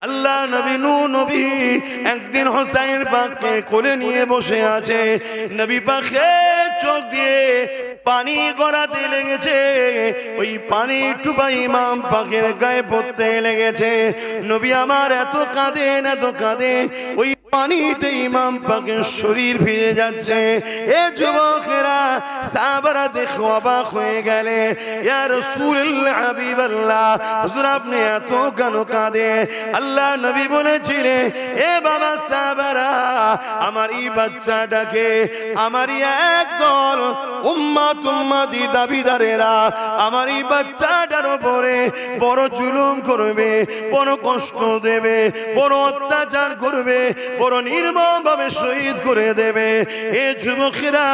আল্লাহ নবী নূহ নবী একদিন হোসাইন পাককে কোলে নিয়ে বসে আছে। নবী পাকের চোখ দিয়ে পানি গড়াতে লেগেছে, ওই পানি টুপা ইমাম পাকের গায়ে পড়তে লেগেছে। নবী আমার এত কাঁদেন এত কাঁদে, ওই পানিতে ইমাম পাকের শরীর ভিজে যাচ্ছে। এ যুবকেরা সাহাবারা দেখে অবাক হয়ে গেলে, ইয়া রাসূলুল্লাহ হাবিবাল্লাহ, হুজুর আপনি এত কেন কাঁদে? আল্লাহ নবী বলেছিলেন, এ বাবা সাহাবারা, আমার এই বাচ্চাটাকে আমার একদল উম্মত উম্মতি দাবিদারেরা আমার এই বাচ্চাটার উপরে বড় জুলুম করবে, বড় কষ্ট দেবে, বড় অত্যাচার করবে, বড় নির্মমভাবে শহীদ করে দেবে। এ যুবকেরা,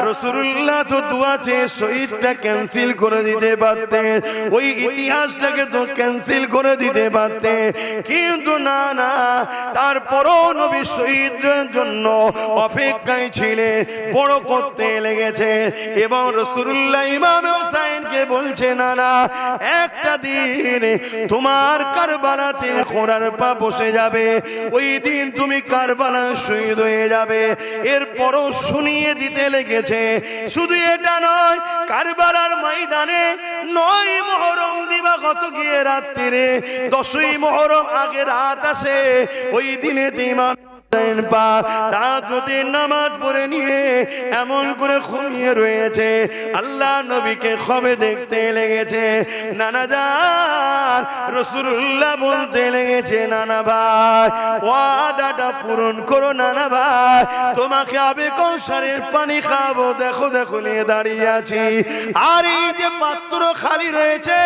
রাসূলুল্লাহ তো দোয়া চেয়ে শহীদটা ক্যান্সেল করে দিতে পারতেন, ওই ইতিহাসটাকে তো ক্যান্সেল করে দিতে পারতেন, কিন্তু না না, তারপরও নবী শহীদের জন্য অপেক্ষায় ছিলেন, বড় করতে লেগেছে। এবং রাসূলুল্লাহ ইমাম হোসেনকে বলছে, না না, একটা দিন তোমার কারবালাতে ঘোড়ার পা বসে যাবে, ওই দিন তুমি কারবালা শহীদ হয়ে যাবে। এরপরও শুনিয়ে দিতে লেগেছে। শুধু এটা নয়, কারবালার ময়দানে 9 মুহররম দিবাগত গিয়ে রাত্রিরে 10ই মুহররম আগে রাত আসে, ওই দিনে ইমাম তাহাজ্জুদের নামাজ পড়ে নিয়ে এমন করে ঘুমিয়ে রয়েছে। আল্লাহ নবীকে খবে দেখতে লেগেছে। নানা যান, রাসূলুল্লাহ বলতে লেগেছে, নানা ভাই ওয়াদাটা পূরণ করো নানা ভাই, তোমাকে আবে কৌশলের পানি খাবো, দেখো দেখো নিয়ে দাঁড়িয়ে আছি, আর এই যে পাত্র খালি রয়েছে,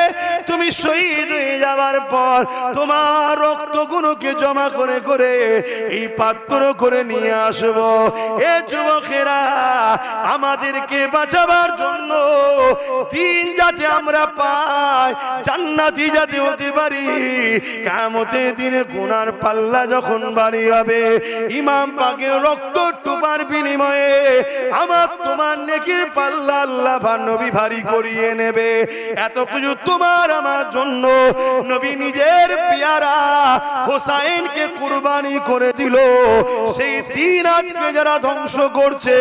তুমি শহীদ হয়ে যাবার পর তোমার রক্তগুলোকে জমা করে করে এই পাত্র করে নিয়ে আসবো। এ যুবকেরা, আমাদেরকে বাঁচাবার জন্য দিন যাতে আমরা পাই, জান্নাতি যাতে হতে পারি, কিয়ামতের দিনে গুনার পাল্লা যখন ভারী হবে, ইমাম পাকের রক্ত টুপার বিনিময়ে আমার তোমার নেকির পাল্লা আল্লাহ নবী ভারী করিয়ে নেবে। এত কিছু তোমার আমার জন্য নবী নিজের পেয়ারা হোসাইনকে কুরবানি করে দিল। সেই দিন আজকে যারা ধ্বংস করছে,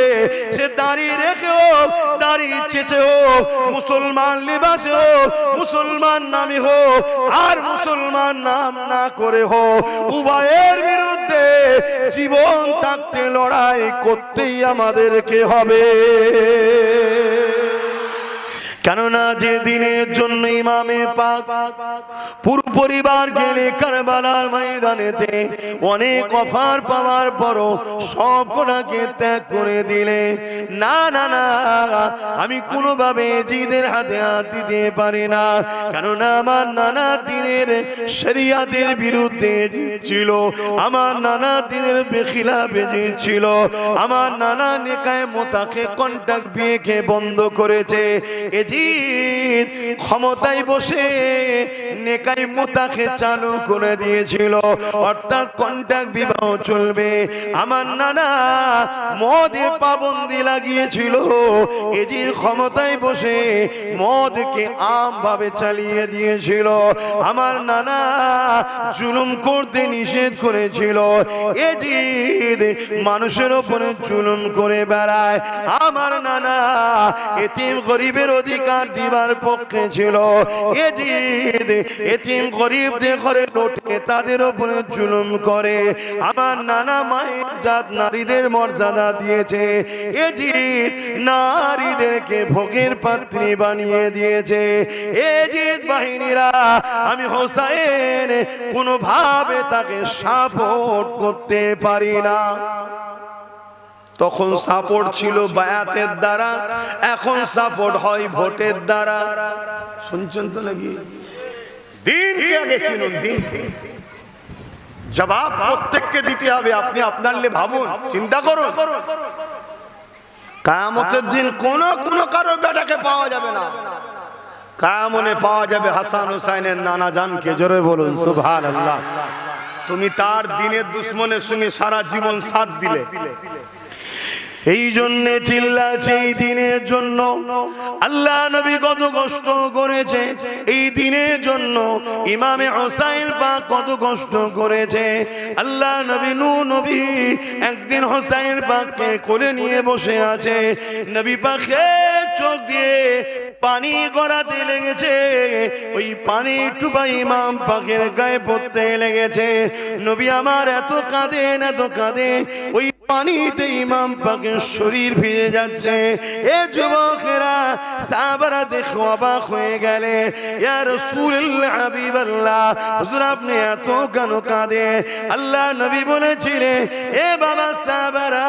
সে দাড়ি রেখে হোক, দাড়ি চেচে হোক, মুসলমান লিবাসে হোক, মুসলমান নামে হোক, আর মুসলমান নাম না করে হোক, উভয়ের বিরুদ্ধে জীবন থাকতে লড়াই করতেই আমাদেরকে হবে। কেননা যে দিনের জন্য ইমামে পাক পুরো পরিবার গেলে কারবালার ময়দানেতে অনেক অফার পাওয়ার পরও সব কোনাকে ত্যাগ করে দিলে, না না না, আমি কোনোভাবে জিদের হাতে হাত দিতে পারি না, কেননা আমার নানা দিনের শরিয়াতের বিরুদ্ধে ছিল, আমার নানা দিনের বেখিলাফে ছিল, আমার নানা নেকায় মোতাকে কন্টাক্ট বিয়েকে বন্ধ করেছে। ক্ষমতায় বসে নেকাই মুতাকে চালু করে দিয়েছিল, অর্থাৎ কন্টাক্ট বিবাহ চলবে। আমার নানা মদে পাবন্দি লাগিয়েছিল, এজিদ ক্ষমতায় বসে মদকে আমভাবে চালিয়ে দিয়েছিল। আমার নানা জুলুম করতে নিষেধ করেছিল, এজিদ মানুষের উপরে জুলুম করে বেড়ায়। আমার নানা এতিম গরিবের অধিকার দিবার পক্ষে ছিল, এজিদ এতিম গরিবদের ঘরে লোটে তাদের উপরে জুলুম করে। আমার নানা মায়ের জাত নারীদের মর্যাদা দিয়েছে, এজিদ নারীদেরকে ভোগের পাত্রী বানিয়ে দিয়েছে। এজিদ বাহিনীরা আমি হোসাইন কোনোভাবে তাকে সাপোর্ট করতে পারি না। তখন সাপোর্ট ছিল বায়াতের দ্বারা, এখন সাপোর্ট হয় ভোটের দ্বারা। শুনছেন তো নাকি? দিনকে আগে চিনুন, দিনকে জবাব প্রত্যেককে দিতে হবে। আপনি আপনার লে ভাবুন, চিন্তা করুন, কিয়ামতের দিন কোন কারো বেটাকে পাওয়া যাবে না, কিয়ামতে পাওয়া যাবে হাসান হুসাইনের নানা জানকে। জোরে বলুন সুবহানাল্লাহ। তুমি তার দিনের দুশ্মনের সঙ্গে সারা জীবন সাথ দিলে, এই জন্য চিল্লাছে এই দিনের জন্য। আল্লাহ নবী কত কষ্ট করেছে এই দিনের জন্য, ইমামে হোসাইন পাক কত কষ্ট করেছে। আল্লাহ নবী নবী একদিন হোসাইন পাককে কোলে নিয়ে বসে আছে, নবী পাকে চোখ দিয়ে পানি গড়াতে লেগেছে, ওই পানি টুপা ইমাম পাকের গায়ে পড়তে লেগেছে। নবী আমার এত কাঁদেন এত কাঁদে, ওই পানিতে ইমাম পাকের শরীর ভিজে যাচ্ছে। এ যুবকেরা সাহাবারা দেখো অবাক হয়ে গেলে, ইয়া রাসূলুল্লাহ হাবিবাল্লাহ, হুজুর আপনি এত কেন কাঁদে? আল্লাহ নবী বলেছিলেন, এ বাবা সাহাবারা,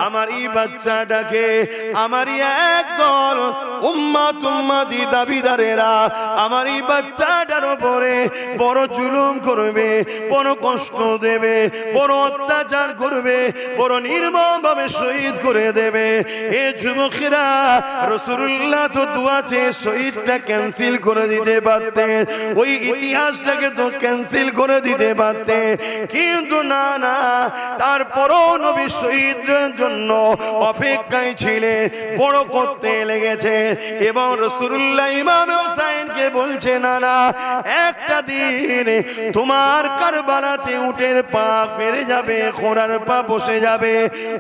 আমার এই বাচ্চাটাকে আমার একদল উম্মত উম্মতি দাবিদারেরা আমার এই বাচ্চাটার উপরে বড় জুলুম করবে, বড় কষ্ট দেবে, বড় অত্যাচার করবে, বড় নির্মমভাবে শহীদ করে দেবে। এ যুবকেরা, রাসূলুল্লাহ তো দোয়া চেয়ে শহীদটা ক্যান্সেল করে দিতে পারতেন, ওই ইতিহাসটাকে তো ক্যান্সেল করে দিতে পারতেন, কিন্তু না না, তারপরও নবী শহীদের জন্য অপেক্ষায় ছিলেন, বড় করতে লেগেছে। এবং রাসূলুল্লাহ ইমাম হোসেনকে বলছে, না না, একটা দিন তোমার কারবালাতে উটের পা বেড়ে যাবে, ঘোড়ার পা বসে যাবে,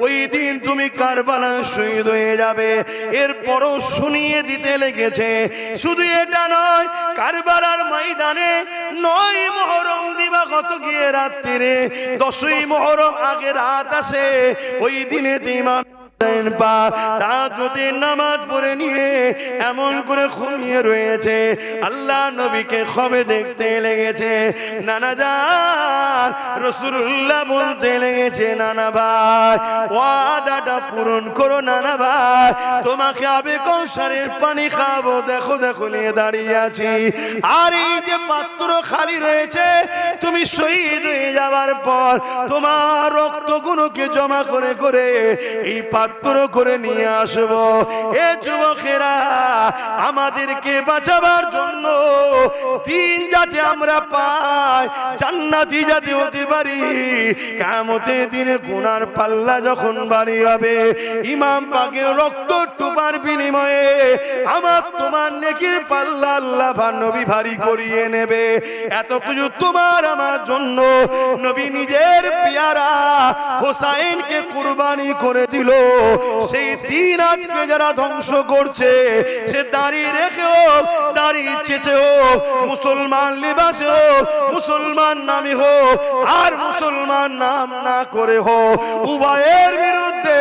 ওই দিন তুমি কারবালায় শহীদ হয়ে যাবে। এরপরও শুনিয়ে দিতে লেগেছে। শুধু এটা নয়, কারবালার ময়দানে 9 মুহররম দিবাগত গিয়ে রাত্রিরে 10ই মুহররম আগে রাত আসে, ওই দিনে ইমাম তাহাজ্জুদের নামাজ পড়ে নিয়ে এমন করে ঘুমিয়ে রয়েছে। আল্লাহ নবীকে খবে দেখতে লেগেছে। নানা জান, রাসূলুল্লাহ বলতে লেগেছে, নানা ভাই ওয়াদাটা পূরণ করো নানা ভাই, তোমাকে আবে কৌশলের পানি খাবো, দেখো দেখো নিয়ে দাঁড়িয়ে আছি, আর এই যে পাত্র খালি রয়েছে, তুমি শহীদ হয়ে যাওয়ার পর তোমার রক্তগুলোকে জমা করে করে এই পাত্র করে নিয়ে আসবো। এ যুবকেরা, আমাদেরকে বাঁচাবার জন্য দিন যাতে আমরা পাই, জান্নাতি যাতে হতে পারি, কিয়ামতের দিনে গুনার পাল্লা যখন ভারী হবে, ইমাম পাকের রক্ত টুপার বিনিময়ে আমার তোমার নেকির পাল্লা আল্লাহ নবী ভারী করিয়ে নেবে। এত কিছু তোমার আমার জন্য নবী নিজের পেয়ারা হোসাইনকে কুরবানি করে দিল। সেই দিন আজকে যারা ধ্বংস করছে, সে দাঁড়িয়ে রেখে হোক, দাঁড়িয়ে চেচে হোক, মুসলমান লিবাসে হোক, মুসলমান নামে হোক, আর মুসলমান নাম না করে হোক, উভয়ের বিরুদ্ধে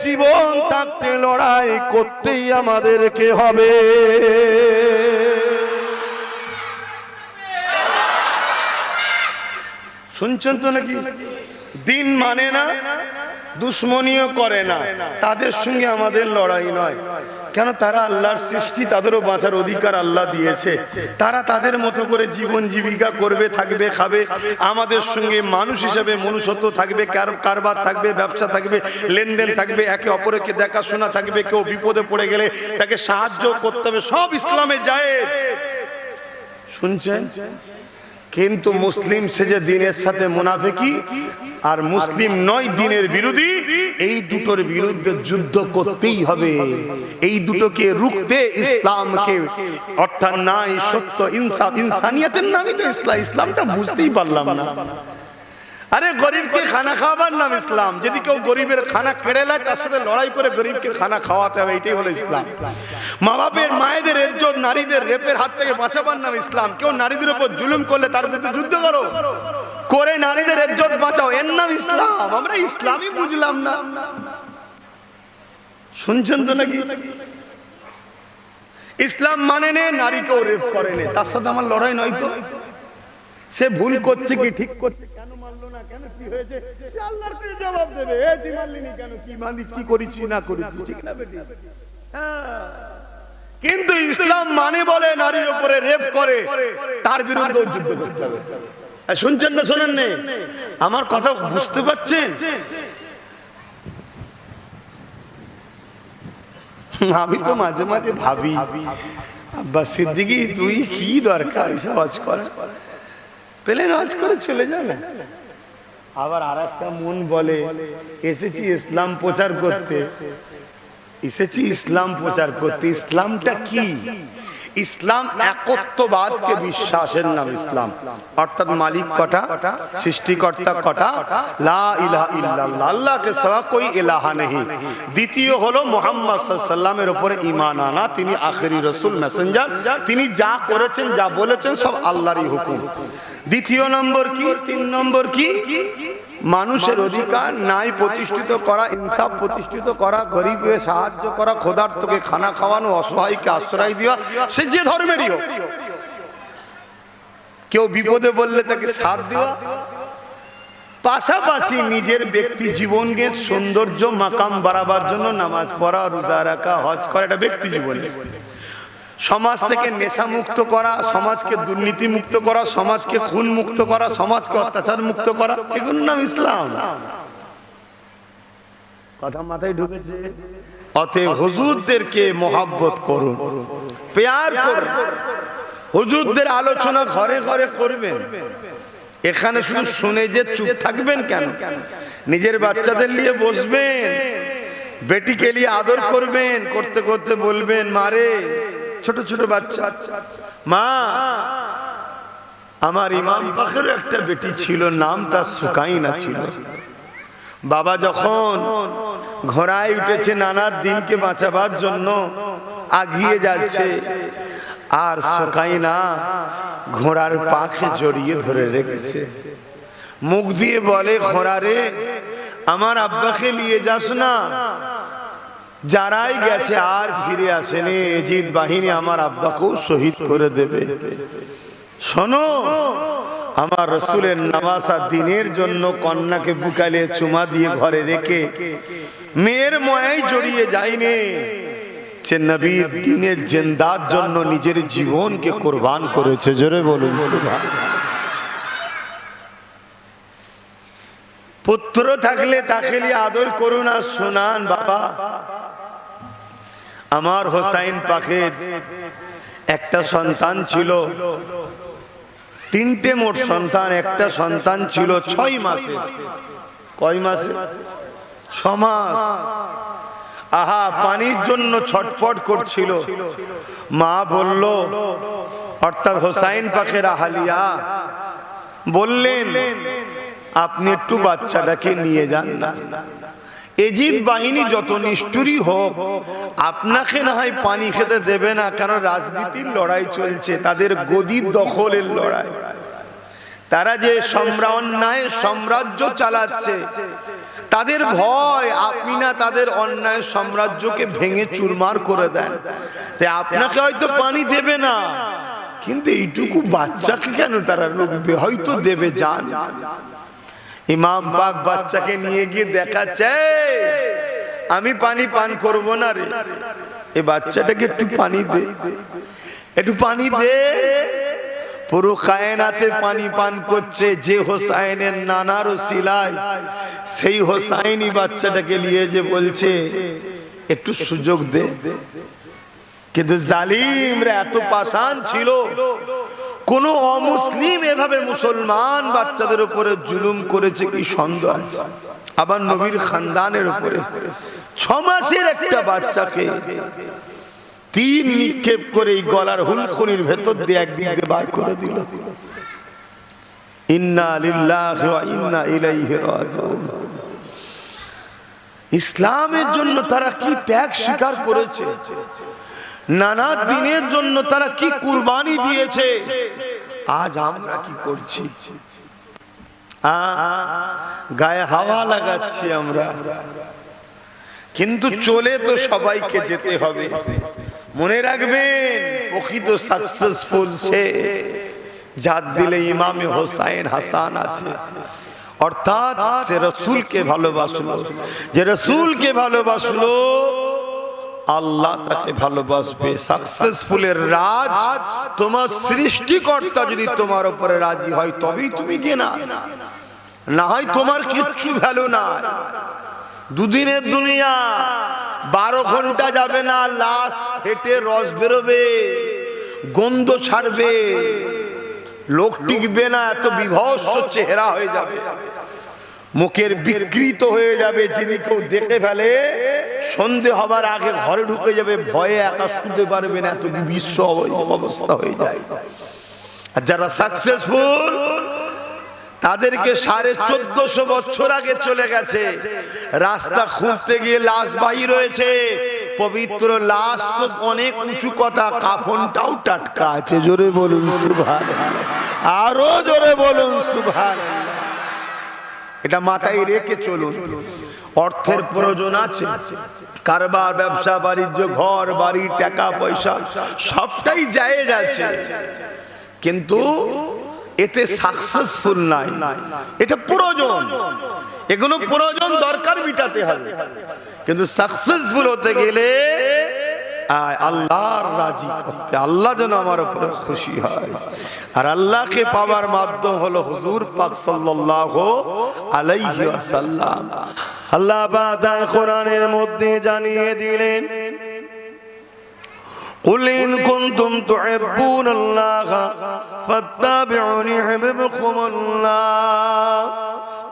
জীবন থাকতে লড়াই করতেই আমাদেরকে হবে। শুনছেন তো নাকি? দিন মানে না, দুশ্মনীও করে না, তাদের সঙ্গে আমাদের লড়াই নয়। কেন? তারা আল্লাহর সৃষ্টি, তাদেরও বাঁচার অধিকার আল্লাহ দিয়েছে। তারা তাদের মতো করে জীবন জীবিকা করবে, থাকবে, খাবে। আমাদের সঙ্গে মানুষ হিসেবে মনুষ্যত্ব থাকবে, কারবার থাকবে, ব্যবসা থাকবে, লেনদেন থাকবে, একে অপরকে দেখাশোনা থাকবে। কেউ বিপদে পড়ে গেলে তাকে সাহায্য করতে হবে, সব ইসলামে জায়েজ। শুনছেন? কিন্তু মুসলিম সেজে দিনের সাথে মুনাফিকি, আর মুসলিম নয় দিনের বিরোধী, এই দুটোর বিরুদ্ধে যুদ্ধ করতেই হবে। এই দুটোকে রুখতে ইসলামকে, অর্থাৎ নাই সত্য, ইনসাফ, ইনসানিয়তের নামই তো ইসলাম। ইসলামটা বুঝতেই পারলাম না। আরে গরিবকে খানা খাওয়াবার নাম ইসলাম। যদি কেউ গরিবের খানা কেড়ে নেয়, তার সাথে লড়াই করে গরিবকে খানা খাওয়াতে হবে, এটাই হলো ইসলাম। মা বাপের, মায়েদের ইজ্জত, নারীদের রেপের হাত থেকে বাঁচাবার নাম ইসলাম। কেউ নারীদের উপর জুলুম করলে তার বিরুদ্ধে যুদ্ধ করো, করে নারীদের ইজ্জত বাঁচাও, এর নাম ইসলাম। আমরা ইসলামই বুঝলাম না। শুনছেন তো নাকি? ইসলাম মানে নে নারীকেও রেপ করে নে, তার সাথে আমার লড়াই নয় তো। সে ভুল করছে কি ঠিক করছে, কেন মানলো না, কেন কি হয়েছে, সে আল্লাহর কাছে জবাব দেবে। এ তুই মানলি নি কেন, কি মানলি, কি করেছি না করেছি, ঠিক না বেটি? হ্যাঁ। কিন্তু ইসলাম মানে বলে নারীর উপরে রেপ করে, তার বিরুদ্ধে যুদ্ধ করতে হবে। শুনছেন না শোনেন নে? আমার কথা বুঝতে পারছেন? আমি তো মাঝে মাঝে ভাবি, আব্বাস সিদ্দিকী তুই কি দরকার এসব ওয়াজ করা, পেলে ওয়াজ করে চলে যাবে। আবার আর একটা মন বলে এসেছি ইসলাম প্রচার করতে, এসেছি ইসলাম প্রচার করতে। ইসলামটা কি? ইসলাম একত্ববাদকে বিশ্বাসের নাম ইসলাম। অর্থাৎ মালিক কটা, সৃষ্টিকর্তা কটা, লা ইলাহা ইল্লাল্লাহ, আল্লাহকে সিওয়া কোই ইলাহা নেই। দ্বিতীয় হলো মুহাম্মদ সাল্লাল্লাহু আলাইহি ওয়াসাল্লামের উপরে ঈমান আনা, তিনি আখেরি রাসূল, মেসেঞ্জার, তিনি যা করেছেন যা বলেছেন সব আল্লাহরই হুকুম। দ্বিতীয় নম্বর কি? 3 নম্বর কি? মানুষের অধিকার ন্যায় প্রতিষ্ঠিত করা, ইনসাফ প্রতিষ্ঠিত করা, গরিবকে সাহায্য করা, ক্ষুধার্তকে খানা খাওয়ানো, অসহায়কে আশ্রয় দেওয়া, সে যে ধর্মেরই হোক। কেউ বিপদে বললে তাকে সাথ দেওয়া, পাশাপাশি নিজের ব্যক্তি জীবনকে সৌন্দর্য মাকাম বাড়াবার জন্য নামাজ পড়া, রোজা রাখা, হজ করা, এটা ব্যক্তি জীবনে। সমাজ থেকে নেশা মুক্ত করা, সমাজকে দুর্নীতি মুক্ত করা, সমাজকে খুন মুক্ত করা, সমাজকে অত্যাচার মুক্ত করা, এগুলোর নাম ইসলাম। কথা মাথায় ঢুকেছে? অতএব হুজুরদেরকে মহব্বত করুন, প্যার করুন। হুজুরদের আলোচনা ঘরে ঘরে করবেন। এখানে শুধু শুনে যে চুপ থাকবেন কেন? নিজের বাচ্চাদের নিয়ে বসবেন, বেটিকে নিয়ে আদর করবেন, করতে করতে বলবেন মারে, ছোট ছোট বাচ্চা, মা আমার ইমাম পাখের একটা বেটি ছিল, নাম তার সুকাইনা ছিল। বাবা যখন ঘোড়ায় উঠেছে নানার দিনকে বাঁচাবার জন্য আগিয়ে যাচ্ছে, আর সুকাইনা ঘোড়ার পাখে জড়িয়ে ধরে রেখেছে। মুখ দিয়ে বলে, ঘোড়ারে আমার আব্বাকে নিয়ে যাস না, যারাই গেছে আর ফিরে আসেনি, এজিদ বাহিনী আমার আব্বাকেও শহীদ করে দেবে। শোনো, আমার রসুলের নামাজা দিনের জন্য কন্যাকে বুকালে চুমা দিয়ে ঘরে রেখে মেয়ের ময়াই জড়িয়ে যায়নি, সে নবীর দিনের জিন্দার জন্য নিজের জীবনকে কোরবান করেছে। জোরে বলুন সুবহানাল্লাহ। পুত্র থাকলে তাকে নিয়ে আদর করুন আর শোনান, বাবা আমার হোসাইন পাখের একটা সন্তান ছিল, 3টে মোট সন্তান, একটা সন্তান ছিল 6 মাসে। কয় মাসে? 6 মাস। আহা, পানির জন্য ছটফট করছিল। মা বলল, অর্থাৎ হোসাইন পাখের আহালিয়া বললেন, আপনি একটু বাচ্চাটাকে নিয়ে যান না। এজিদ বাহিনী যত নিষ্ঠুরী হোক, আপনাকে না হয় পানি খেতে দেবে না, কারণ রাজনীতির লড়াই চলছে, তাদের গদির দখলের লড়াই। তারা যে অন্যায় সাম্রাজ্য চালাচ্ছে, তাদের ভয় আপনি না তাদের অন্যায় সাম্রাজ্যকে ভেঙে চুরমার করে দেন। তাই আপনাকে হয়তো পানি দেবে না, কিন্তু এইটুকু বাচ্চাকে কেন তারা রুখবে? হয়তো দেবে, যান। ইমাম পাক বাচ্চাকে নিয়ে গিয়ে দেখাচ্ছে, আমি পানি পান করব না রে, এই বাচ্চাটাকে একটু পানি দে, একটু পানি দে। পুরো কায়নাতে পানি পান করছে যে হোসাইনের নানার ওসিলায়, সেই হোসাইনই বাচ্চাটাকে নিয়ে যে বলছে একটু সুযোগ দে। কিন্তু জালিমরা এত পাষাণ ছিল, কোন অমুসলিম এভাবে মুসলমান বাচ্চাদের উপরে জুলুম করেছে কি সন্দেহ আছে? আবার নবীর খানদানের উপরে 6 মাসের একটা বাচ্চাকে তীর নিক্ষেপ করে এই গলার হুলকুনির ভেতর দিয়ে একদিক দিয়ে বার করে দিল। ইন্না লিল্লাহি ওয়া ইন্না ইলাইহি রাজিউন। ইসলামের জন্য তারা কি ত্যাগ স্বীকার করেছে, নানা দিনের জন্য তারা কি কুরবানি দিয়েছে। আজ আমরা কি করছি? গায়ে হাওয়া লাগাচ্ছি আমরা, কিন্তু চলে তো সবাইকে যেতে হবে। মনে রাখবেন, প্রকৃত সাকসেসফুল সে যার দিলে ইমামে হোসাইন হাসান আছে, অর্থাৎ সে রাসূলকে ভালোবাসলো। যে রাসূলকে ভালোবাসলো, আল্লাহ তাকে ভালোবাসবে। সাকসেসফুলের রাজ তোমার সৃষ্টিকর্তা যদি তোমার উপরে রাজি হয় তবেই তুমি কেনা, না হয় তোমার কিচ্ছু ভ্যালু না। দুদিনের দুনিয়া, 12 ঘন্টা যাবে না, লাশ ফেটে রস বেরোবে, গন্ধ ছাড়বে, লোক টিকবে না, এত বিভৎস চেহারা হয়ে যাবে। মুখের বিকৃত হয়ে যাবে, যদি কেউ দেখে ফেলে সন্ধে হবার আগে ঘরে ঢুকে যাবে, ভয়ে একা শুতে পারবে না, এত বিশ্ব অবস্থা হয়ে যায়। আর যারা সাকসেসফুল তাদেরকে 1450 বছর আগে চলে গেছে, রাস্তা খুঁজতে গিয়ে লাশ বাহির হয়েছে, পবিত্র লাশ তো অনেক উঁচু কথা, কাফনটাও টাটকা আছে। জোরে বলুন সুবহানাল্লাহ, আরো জোরে বলুন সুবহানাল্লাহ। এটা মাথায় রেখে চলুন। অর্থের প্রয়োজন আছে, কারবার, ব্যবসা বাণিজ্য, ঘর বাড়ি, টাকা পয়সা সবটাই জায়েজ আছে, কিন্তু এতে সাকসেসফুল নাই। এটা প্রয়োজন, এগুলো প্রয়োজন দরকার মিটাতে হবে, কিন্তু সাকসেসফুল হতে গেলে আল্লাহর রাজি করতে, আল্লাহ যেন আমার উপরে খুশি হয়। আর আল্লাহকে পাওয়ার মাধ্যম হলো হুজুর পাক সাল্লাল্লাহু আলাইহি ওয়াসাল্লাম। আল্লাহ পাক কোরআনের মধ্যে জানিয়ে দিলেন, قل إن كنتم تحبون الله فاتبعوني يحببكم الله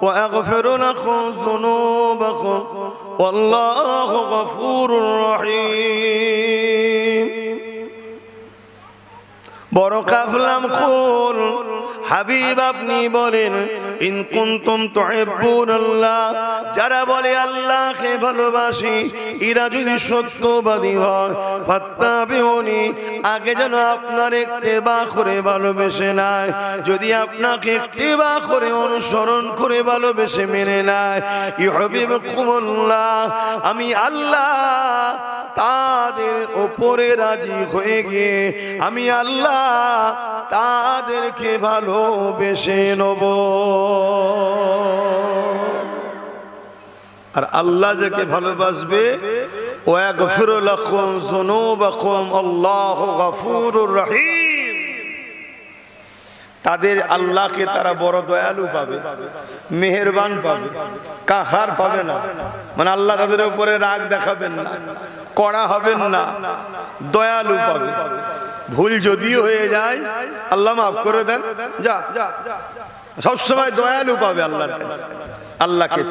ويغفر لكم ذنوبكم والله غفور رحيم। বড় কাফলাম কুল হাবিব আপনি বলেন, ইন কুনতুম তুহিব্বুনাল্লাহ, যারা বলে আল্লাহকে ভালোবাসি, এরা যদি সত্যবাদী হয়, ফাত্তাবিউনি, আগে যেন আপনার ইত্তেবা করে ভালোবেসে নেয়। যদি আপনাকে ইত্তেবা করে অনুসরণ করে ভালোবেসে মেনে নেয়, ইউহিব্বুকুমুল্লাহ, আমি আল্লাহ তাদের উপরে রাজি হয়ে গিয়ে আমি আল্লাহ তাদেরকে ভালোবেসে নেব। আর আল্লাহ যাকে ভালোবাসবে, ওয়াগফিরু লাকুম যুনুবাকুম আল্লাহু গফুরুর রহিম, তাদের আল্লাহকে তারা বড় দয়ালু পাবে, মেহেরবান পাবে, কাহার পাবে না। মানে আল্লাহ তাদের উপরে রাগ দেখাবেন না, কড়া হবেন না, দয়ালু পাবে। ভুল যদিও হয়ে যায় আল্লাহ মাফ করে দেন, যা, সবসময় দয়ালু পাবে আল্লাহর কাছে, আল্লাহকে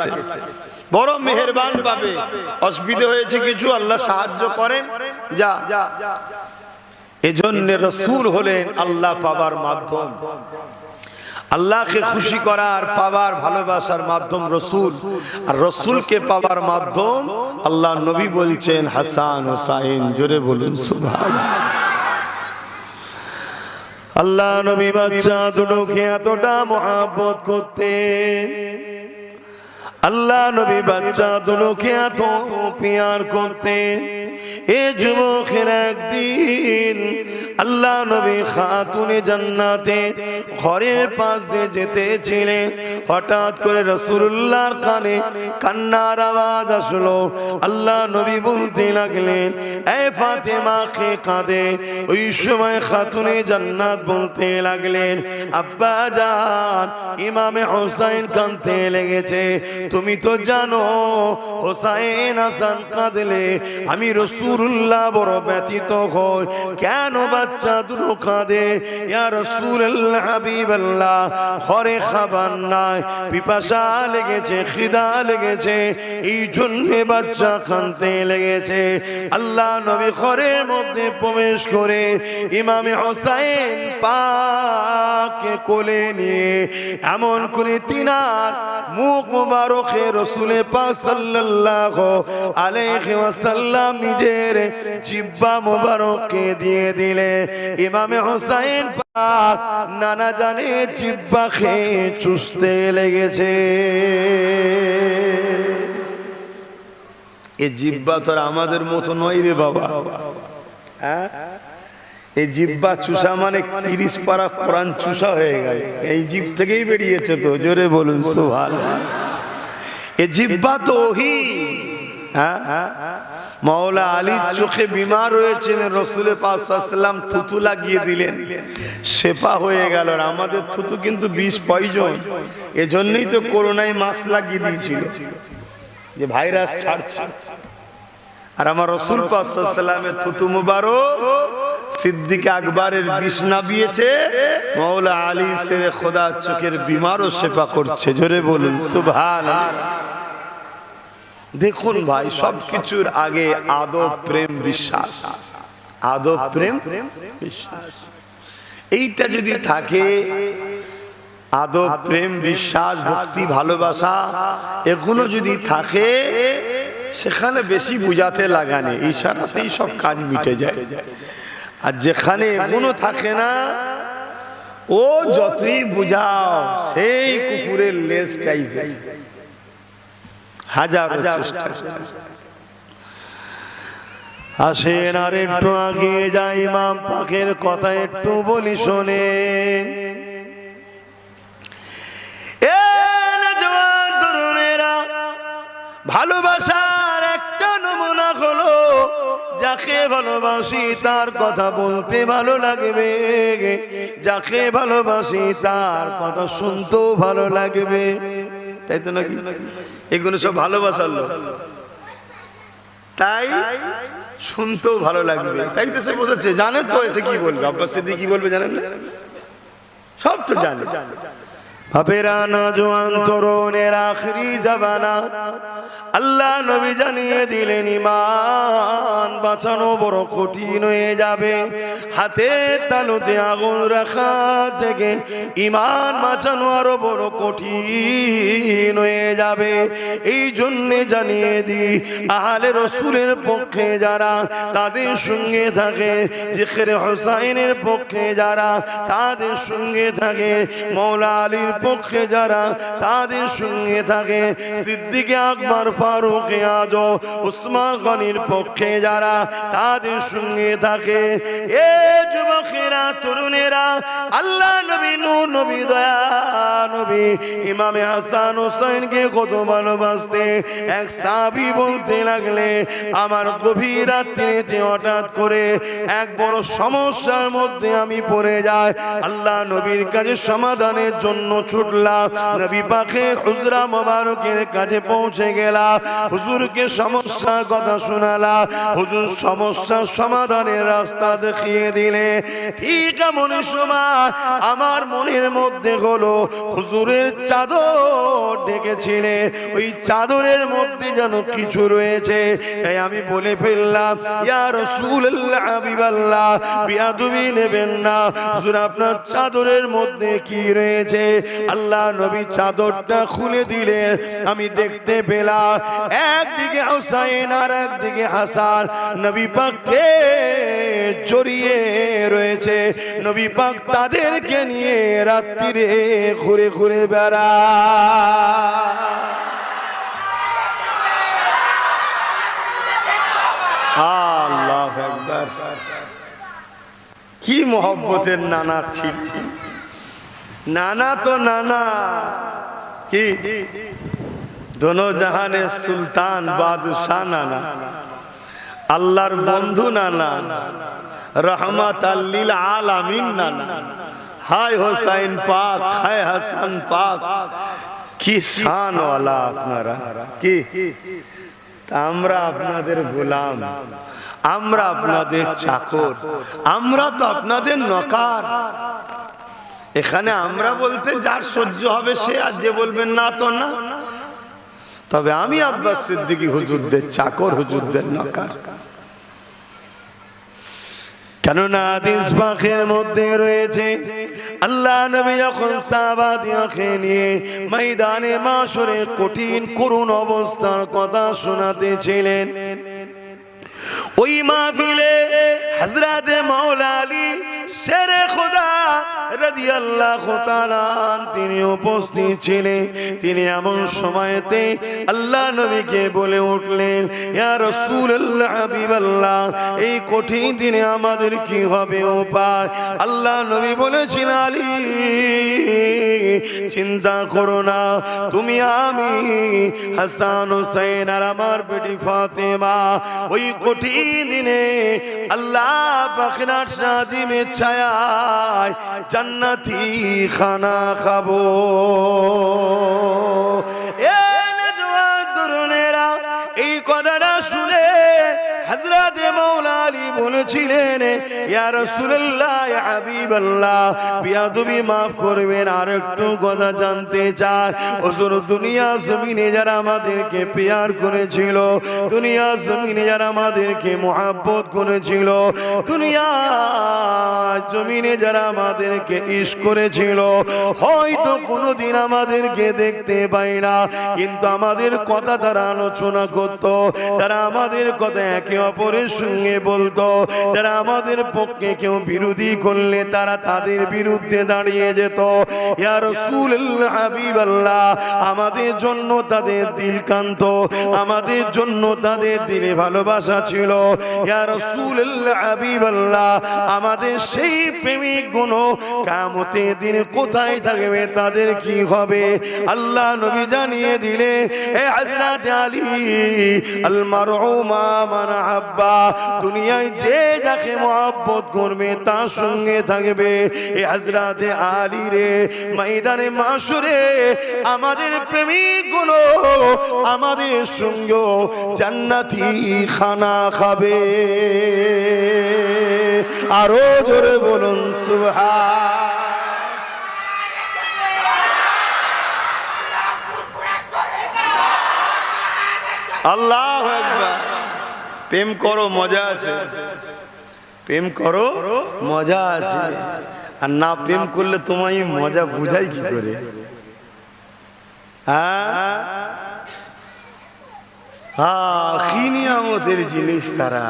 বড় মেহেরবান পাবে। অসুবিধা হয়েছে কিছু, আল্লাহ সাহায্য করেন, যা। এজন্য রাসূল হলেন আল্লাহ পাবার মাধ্যম, আল্লাহকে খুশি করার পাওয়ার ভালোবাসার মাধ্যম রাসূল। আর রাসূলকে পাওয়ার মাধ্যম আল্লাহ নবী বলছেন হাসান হুসাইন। জোরে বলুন সুবহানাল্লাহ। আল্লাহ নবী বাচ্চা দুটোকে এতটা মহব্বত করতেন, আল্লাহ নবী বাচ্চা দুটোকে এত পিয়ার করতেন। এ যুবকের একদিন আল্লাহ নবী খাতুনে জান্নাতে ঘরের পাশ দিয়ে যেতেছিলেন, হঠাৎ করে রাসূলুল্লাহর কানে কান্নার আওয়াজ আসলো। আল্লাহ নবী বলতে লাগলেন, এ ফাতেমা কে কাঁদে? ওই সময় খাতুনে জান্নাত বলতে লাগলেন, আব্বা জান, ইমামে হুসাইন কাঁদতে লেগেছে। তুমি তো জানো হুসাইন হাসান কাঁদলে আমি রাসূলুল্লাহ বড় ব্যথিত হই। কেন বাচ্চা দুটো কাঁদে? ইয়া রাসূলুল্লাহ, হাবিবাল্লাহ, ঘরে খাবার নাই, পিপাসা লেগেছে, খিদা লেগেছে, এই জন্য বাচ্চা কাঁদতে লেগেছে। আল্লাহ নবী ঘরের মধ্যে প্রবেশ করে ইমামে হুসাইন পাককে কোলে নিয়ে এমন করে তিনার মুখ মুবারকে রাসূল পাক সাল্লাল্লাহু আলাইহি ওয়াসাল্লাম নিজের জিহ্বা মুবারককে দিয়ে দিলে। ইমামে হুসাইন পাক নানা জানে জিহ্বা খেয়ে চুষতে লেগেছে। এই জিহ্বা তো আমাদের মতো নয় রে বাবা। এই জিহ্বা চুষা মানে 30 পারা কোরআন চুষা হয়ে গেল, এই জিহ্ব থেকেই বেরিয়েছে তো। জোরে বলুন সুবহানাল্লাহ। এই জিহ্বা তো ওহি। মাওলা আলী চোখে বিমার হয়েছিলেন, রাসূল পাক সাল্লাল্লাহু আলাইহি ওয়াসাল্লাম থুতু লাগিয়ে দিলেন, শেফা হয়ে গেল। আর আমাদের থুতু কিন্তু বিষ পয়জন, এজন্যই তো করোনায় মাস্ক লাগিয়ে দিয়েছিল যে ভাইরাস ছাড়ছে। আর আমার রাসূল পাক সাল্লাল্লাহু আলাইহি ওয়াসাল্লামের থুতু মুবারক সিদ্দিক আকবরের বিষ নাবিয়েছে, মৌলা আলী শেরে খোদা চোখের বিমারও সেবা করছে। জোরে বলুন সুবহানাল্লাহ। দেখুন ভাই, সবকিছুর আগে আদব, প্রেম, বিশ্বাস। আদব, প্রেম, বিশ্বাস, এইটা যদি থাকে, আদব, প্রেম, বিশ্বাস, ভক্তি, ভালোবাসা এগুলো যদি থাকে, সেখানে বেশি বুঝাতে লাগানে, ইশারাতেই সব কাজ মিটে যায়। আর যেখানে এগুলো থাকে না, ও যতই বুঝাও সেই কুকুরের লেজ টাইপের, হাজারো চেষ্টা। আসেন আর একটু আগে যাই, ইমাম পাকের কথা একটু বলি শোনেন। তরুণেরা, ভালোবাসার একটা নমুনা হলো, যাকে ভালোবাসি তার কথা বলতে ভালো লাগবে, যাকে ভালোবাসি তার কথা শুনতেও ভালো লাগবে, তাই তো নাকি? এগুলো সব ভালোবাসার লোক, তাই শুনতেও ভালো লাগবে, তাই তো সে বোঝাচ্ছে। জানে তো এসে কি বলবে, আব্বাস সিদ্দিক কি বলবে জানেন না? সব তো জানে। বাপেরা, নওজোয়ান তরুণের আখরি জামানা, আল্লাহ নবী জানিয়ে দিলেন ঈমান বাঁচানো বড় কঠিন হয়ে যাবে। হাতে তালুতে আগুন রাখা থেকে ঈমান বাঁচানো আরো বড় কঠিন হয়ে যাবে। এই জন্যে জানিয়ে দিই, আহলে রসুলের পক্ষে যারা, তাদের সঙ্গে থাকে, জিকিরে হুসাইনের পক্ষে যারা, তাদের সঙ্গে থাকে, মৌলা আলীর পক্ষে যারা, তাদের সঙ্গে থাকে, সিদ্দিক আকবর, ফারুক আজম, উসমান গনির পক্ষে যারা, তাদের সঙ্গে থাকে। এ যুবকেরা, তরুণেরা, আল্লাহ নবী, নূর নবী, দয়া নবী ইমামে হাসান হোসেনকে কত ভালোবাসতে। এক সাহাবী বলতে লাগলে, আমার গভীর রাত্রিতে হঠাৎ করে এক বড় সমস্যার মধ্যে আমি পড়ে যাই, আল্লাহ নবীর কাছে সমাধানের জন্য ছুটলাম, নবী পাকের হুজরা মোবারকের কাছে পৌঁছে গেলাম, হুজুরকে সমস্যার কথা শোনালা, হুজুর সমস্যার সমাধানের রাস্তা দেখিয়ে দিলে। ঠিক এমন সময় আমার মনের মধ্যে হলো, হুজুরের চাদর ডেকেছিলে, ওই চাদরের মধ্যে যেন কিছু রয়েছে। তাই আমি বলে ফেললাম, ইয়া রাসূলুল্লাহ, হাবিবাল্লাহ, বিয়াদবি নেবেন না, হুজুর আপনার চাদরের মধ্যে কি রয়েছে? আল্লাহ নবী চাদরটা খুলে দিলেন, আমি দেখতে পেলাম একদিকে হুসাইন আর একদিকে হাসান নবী পাককে জড়িয়ে রয়েছে। নবী পাক তাদেরকে নিয়ে রাত্রিরে ঘুরে ঘুরে বেড়ায়। আল্লাহু আকবার, কি মোহব্বতের নানা ছিল। নানা তো নানা, কি দোনো জাহানের সুলতান বাদশাহ নানা, আল্লাহর বন্ধু নানা, রহমাতাল লিল আলামিন নানা। হায় হোসাইন পাক, হায় হাসান পাক, কি শান ওয়ালা আপনারা, কি আমরা আপনাদের গোলাম, আমরা আপনাদের চাকর, আমরা তো আপনাদের নওকর। এখানে আমরা বলতে যার সহ্য হবে সে, আর যে বলবেন না তো না। তবে আমি আব্বাস সিদ্দিকী হুজুরদের চাকর, হুজুরদের নওকর। কেননা হাদিস পাকের মধ্যে রয়েছে, আল্লাহ নবী যখন সাহাবাদিয়াকে নিয়ে ময়দানে মাশরে কঠিন করুণ অবস্থার কথা শোনাতেছিলেন, ওই মাহফিলে হযরত মাওলা আলী শেরে খোদা রাদিয়াল্লাহু তাআলা তিনি উপস্থিত ছিলেন। তিনি এমন সময়তে আল্লাহ নবীকে বলে উঠলেন, ইয়া রাসূলুল্লাহ, হাবিবাল্লাহ, এই কঠিন দিনে আমাদের কি হবে উপায়? আল্লাহ নবী বলেছিলেন, আলী চিন্তা করো না, তুমি, আমি, হাসান হোসেন আর আমার বেটি ফাতেমা ওই কঠিন দিনে আল্লাহ পাকের আরশ আজিমের ছায়ায় জান্নাতি খানা খাবো। এ নওজোয়ান তরুণেরা, এই কথাটা শুনে হযরত মাওলা আলী বলে বলেছিলেন, ইয়া রাসূলুল্লাহ, ইয়া হাবিবাল্লাহ, বিয়াদবি মাফ করবেন, আর একটু কথা জানতে চাই। হুজুর, দুনিয়া জমিনে যারা আমাদেরকে প্যার করেছিল, দুনিয়া জমিনে যারা আমাদেরকে মোহাব্বত করেছিল, দুনিয়া জমিনে যারা আমাদেরকে ইশক করেছিল, হয়তো কোনোদিন আমাদেরকে দেখতে পাই না, কিন্তু আমাদের কথা তারা আলোচনা করত, তারা আমাদের কথা একে অপরের সঙ্গে বলতো, তারা আমাদের পক্ষে কেউ বিরোধী করলে তারা তাদের বিরুদ্ধে দাঁড়িয়ে যেত। ইয়া রাসূলুল্লাহ, হাবিবাল্লাহ, আমাদের জন্য তাদের দিল কাঁদতো, আমাদের জন্য তাদের দিলে ভালোবাসা ছিল। ইয়া রাসূলুল্লাহ, হাবিবাল্লাহ, আমাদের সেই প্রেমিক গুণ কিয়ামতের দিনে কোথায় থাকবে, তাদের কি হবে? আল্লাহ নবী জানিয়ে দিলে, হে হযরত আলী, আল মারউ মা মান আহাব্বা, দুনিয়ায় যে যাকে মহব্বত করবে তার সঙ্গে থাকবে। এ হযরত আলী রে, ময়দানে মাশরে আমাদের প্রেমিক গুলো আমাদের সঙ্গে জান্নাতি খানা খাবে। আরো জোরে বলুন সুবহান। আল্লাহু আকবার। প্রেম করো, মজা আছে, প্রেম করো, মজা আছে। আর না প্রেম করলে তোমায় মজা বুঝাই কি করে? কি নিয়ামতের জিনিস তারা,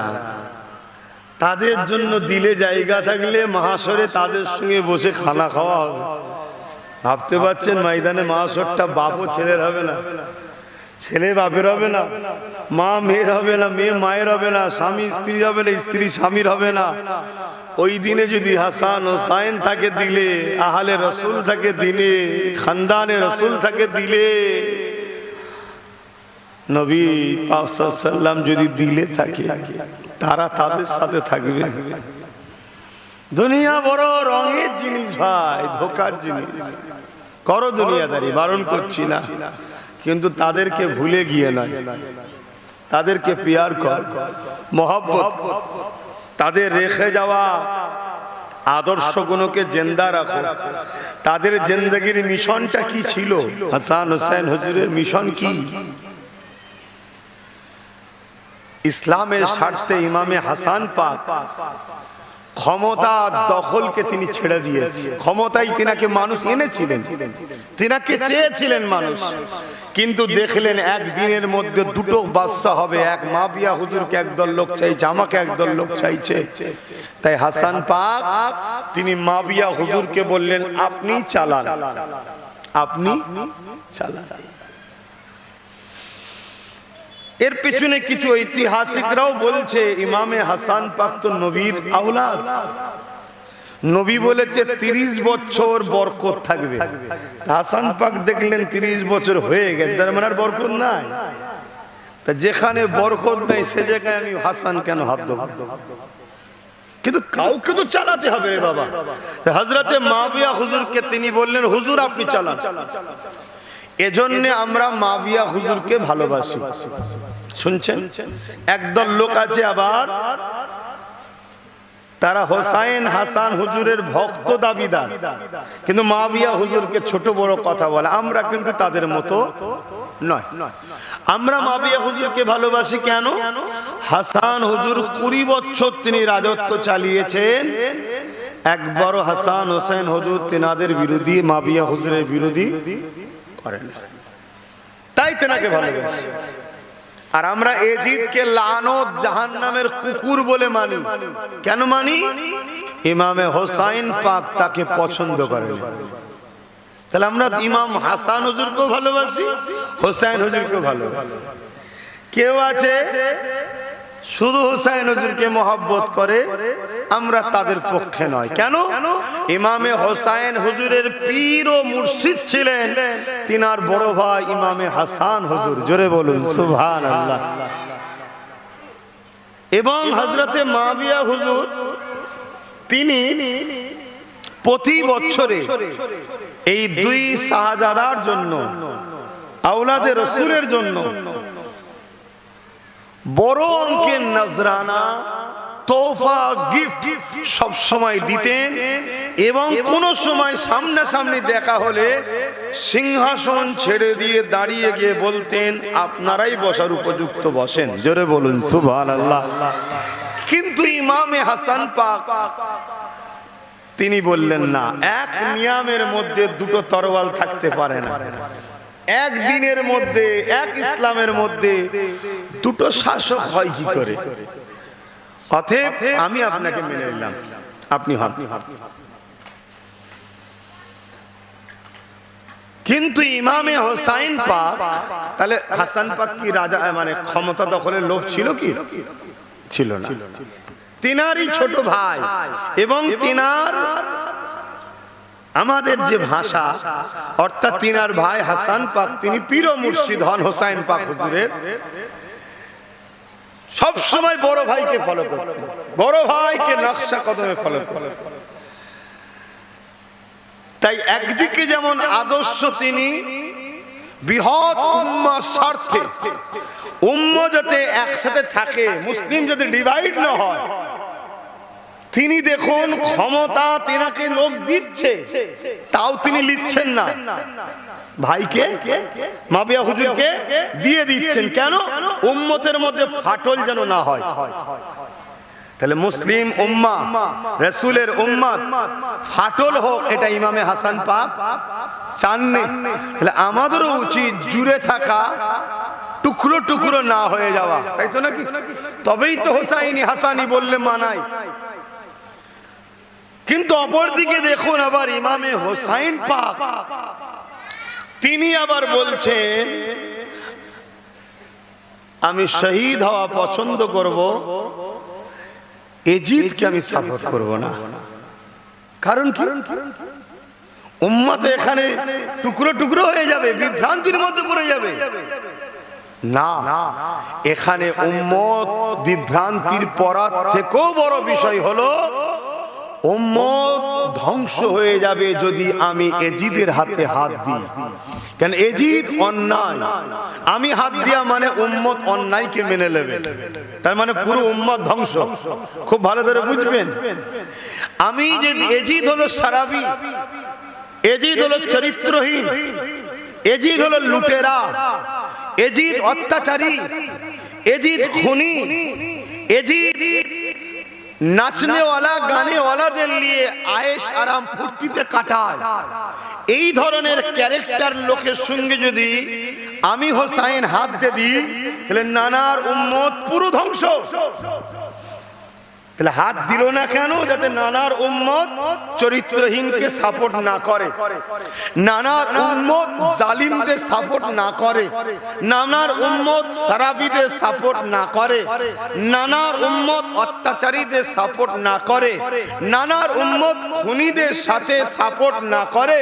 তাদের জন্য দিলে জায়গা থাকলে মাহাশরে তাদের সঙ্গে বসে খানা খাওয়া হবে। ভাবতে পারছেন, ময়দানে মাহাশরটা বাপও ছেলের হবে না, ছেলে বাপের হবে না, মা মেয়ের হবে না, মেয়ে মায়ের হবে না, স্বামী স্ত্রীর হবে না, স্ত্রী স্বামীর হবে না। ওই দিনে যদি হাসান হোসাইন থাকে দিলে, আহলে রসুল থাকে দিলে, খানদানে রসুল থাকে দিলে, নবী পাক সাল্লাল্লাহু আলাইহি ওয়াসাল্লাম যদি দিলে থাকে, তারা তাদের সাথে থাকবে। দুনিয়া বড় রঙের জিনিস ভাই, ধোকার জিনিস। করো দুনিয়াদারি, বারণ করছি না, কিন্তু তাদেরকে ভুলে গিয়ে নয়, তাদেরকে প্যার কর, মহব্বত, তাদের রেখে যাওয়া আদর্শগুলোকে জিন্দা রাখো। তাদের জিন্দেগির মিশনটা কি ছিল? হাসান হোসেন হুজুরের মিশন কি? ইসলামের স্বার্থে ইমামে হাসান পাক ক্ষমতা দখলকে তিনি ছেড়ে দিয়েছেন। ক্ষমতাই তিনাকে মানুষ এনেছিলেন, তিনাকে চেয়েছিলেন মানুষ, কিন্তু দেখলেন একদিনের মধ্যে দুটো বাদশা হবে। এক মাবিয়া হুজুরকে একদল লোক চাইছে, আমাকে একদল লোক চাইছে। তাই হাসান পাক তিনি মাবিয়া হুজুরকে বললেন, আপনি চালান, আপনি চালান। এর পিছনে কিছু ঐতিহাসিকরাও বলছে, ইমামে হাসান পাক তো নবীর আওলাদ। নবী বলেছে 30 বছর বরকত থাকবে। হাসান পাক দেখলেন 30 বছর হয়ে গেছে, তার মানে আর বরকত নাই। তা যেখানে বরকত নাই সে জায়গায় আমি হাসান কেন হাত দেব? কিন্তু কাউকে তো চালাতে হবে রে বাবা। হযরতে মাবিয়া হুজুরকে তিনি বললেন, হুজুর আপনি চালান। এজন্য আমরা মাবিয়া হুজুরকে ভালোবাসি। শুনছেন, একদল লোক আছে আবার তারা হোসাইন হাসান হুজুরের ভক্ত দাবিদার, কিন্তু মাবিয়া হুজুরকে ছোট বড় কথা বলে। আমরা কিন্তু তাদের মতো নয়। আমরা মাবিয়া হুজুরকে ভালোবাসি কেন? হাসান হুজুর 20 বছর তিনি রাজত্ব চালিয়েছেন, একবারও হাসান হোসেন হুজুর তেনাদের বিরোধী, মাবিয়া হুজুরের বিরোধী করেন, তাই তেনাকে ভালোবাসি। আর আমরা এজিদকে লানত, জাহান্নামের কুকুর বলে মানি। কেন মানি? ইমামে হোসাইন পাক তাকে পছন্দ করেন। তাহলে আমরা ইমাম হাসান হুজুরকেও ভালোবাসি, হোসাইন হুজুরকেও ভালোবাসি। কেউ আছে শুধু হোসাইন হুজুরকে মহব্বত করে, আমরা তাদের পক্ষে নয়। কেন? ইমামে হোসাইন হুজুরের পীর ও মুর্শিদ ছিলেন তিনার বড় ভাই ইমামে হাসান হুজুর। জোরে বলুন সুবহানাল্লাহ। এবং হযরতে মাবিয়া হুজুর তিনি প্রতি বছরে এই দুই শাহজাদার জন্য, আওলাদে রাসূলের জন্য বড় অঙ্কের নজরানা তোহফা গিফট সব সময় দিতেন এবং কোন সময় সামনাসামনি দেখা হলে সিংহাসন ছেড়ে দিয়ে দাঁড়িয়ে গিয়ে বলতেন, আপনারাই বসার উপযুক্ত বসেন। জোরে বলুন সুবহানাল্লাহ। কিন্তু ইমামে হাসান পাক তিনি বললেন না, এক নিয়ামের মধ্যে দুটো তরোয়াল থাকতে পারে না, একদিনের মধ্যে এক ইসলামের মধ্যে দুটো শাসক হয় কি করে? অতএব আমি আপনাকে মেনে নিলাম, আপনি হন। কিন্তু ইমামে হোসাইন পাক, তাহলে হাসান পাক কি রাজা মানে ক্ষমতা দখলের লোভ ছিল কি? ছিল না। তিনারই ছোট ভাই এবং তিনার আমাদের যে ভাষা, অর্থাৎ তিনার ভাই হাসান পাক তিনি পীর ও মুর্শিদ হন হোসাইন পাক হুজুরের। সব সময় বড় ভাইকে ফলো করতেন, বড় ভাইকে নকশা কদমে ফলো করতেন। তাই একদিকে যেমন আদর্শ তিনি বৃহৎ উম্মার স্বার্থে, উম্মা যাতে একসাথে থাকে, মুসলিম যদি ডিভাইড না হয়, তিনি দেখুন ক্ষমতা তেনাকে লোক দিচ্ছে, তাও তিনি নিচ্ছেন না, ভাইকে মাবিয়া হুজুরকে দিয়ে দিচ্ছেন। কেন? উম্মতের মধ্যে ফাটল যেন না হয়। তাহলে মুসলিম উম্মাহ, রাসূলের উম্মত ফাটল হোক, এটা ইমামে হাসান পাক চাননি। তাহলে আমাদেরও উচিত জুড়ে থাকা, টুকরো টুকরো না হয়ে যাওয়া, তাই তো নাকি? তবেই তো হোসাইনি হাসানি বললে মানায়। কিন্তু অপরদিকে দেখুন আবার ইমামে হোসাইন পাক তিনি আবার বলছেন, আমি শহীদ হওয়া পছন্দ করব, এজিদকে আমি সাপোর্ট করব না। কারণ কি? উম্মত এখানে টুকরো টুকরো হয়ে যাবে, বিভ্রান্তির মধ্যে পড়ে যাবে। না, এখানে উম্মত বিভ্রান্তির পড়ার থেকেও বড় বিষয় হলো উম্মত ধ্বংস হয়ে যাবে যদি আমি এজিদের হাতে হাত দিই। কেন? এজিদ অন্যায়, আমি হাত দিয়া মানে উম্মত অন্যায়কে মেনে নেবে, তার মানে পুরো উম্মত ধ্বংস। খুব ভালো করে বুঝবেন। আমি যদি, এজিদ হলো সারাবি, এজিদ হলো চরিত্রহীন, এজিদ হলো লুটেরা, এজিদ অত্যাচারী, এজিদ খুনি, এজিদ নাচনেওয়ালা গানেওয়ালাদের নিয়ে আয়েশ আরাম ফুর্তিতে কাটায়। এই ধরনের ক্যারেক্টার লোকের সঙ্গে যদি আমি হোসাইন হাত দিয়ে দিই, তাহলে নানার উম্মত পুরো ধ্বংস। তাহলে হাত দিল না কেন? যাতে নানার উম্মত চরিত্রহীনকে সাপোর্ট না করে, নানার উম্মত জালিমদের সাপোর্ট না করে, নানার উম্মত সারাবিদের সাপোর্ট না করে, নানার উম্মত অত্যাচারীদের সাপোর্ট না করে, নানার উম্মত খুনিদের সাথে সাপোর্ট না করে।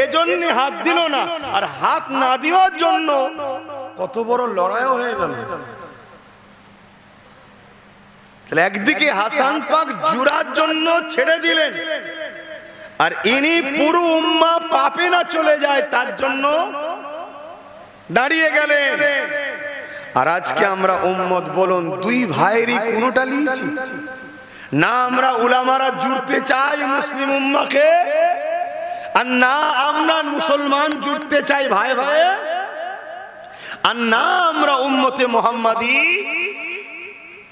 এজন্য হাত দিল না। আর হাত না দেওয়ার জন্য কত বড় লড়াইও হয়ে গেল। একদিকে হাসান পাক জুরার জন্য ছেড়ে দিলেন, আর ইনি পুরো উম্মাহ পাপে না চলে যায় তার জন্য দাঁড়িয়ে গেলেন। আর আজকে আমরা উম্মত বলুন, দুই ভাইয়েরই কোনটা নিয়েছি না। আমরা উলামারা জুড়তে চাই মুসলিম উম্মাহকে, আর না আমরা মুসলমান জুড়তে চাই ভাই ভাই, আর না আমরা উম্মতে মুহাম্মাদি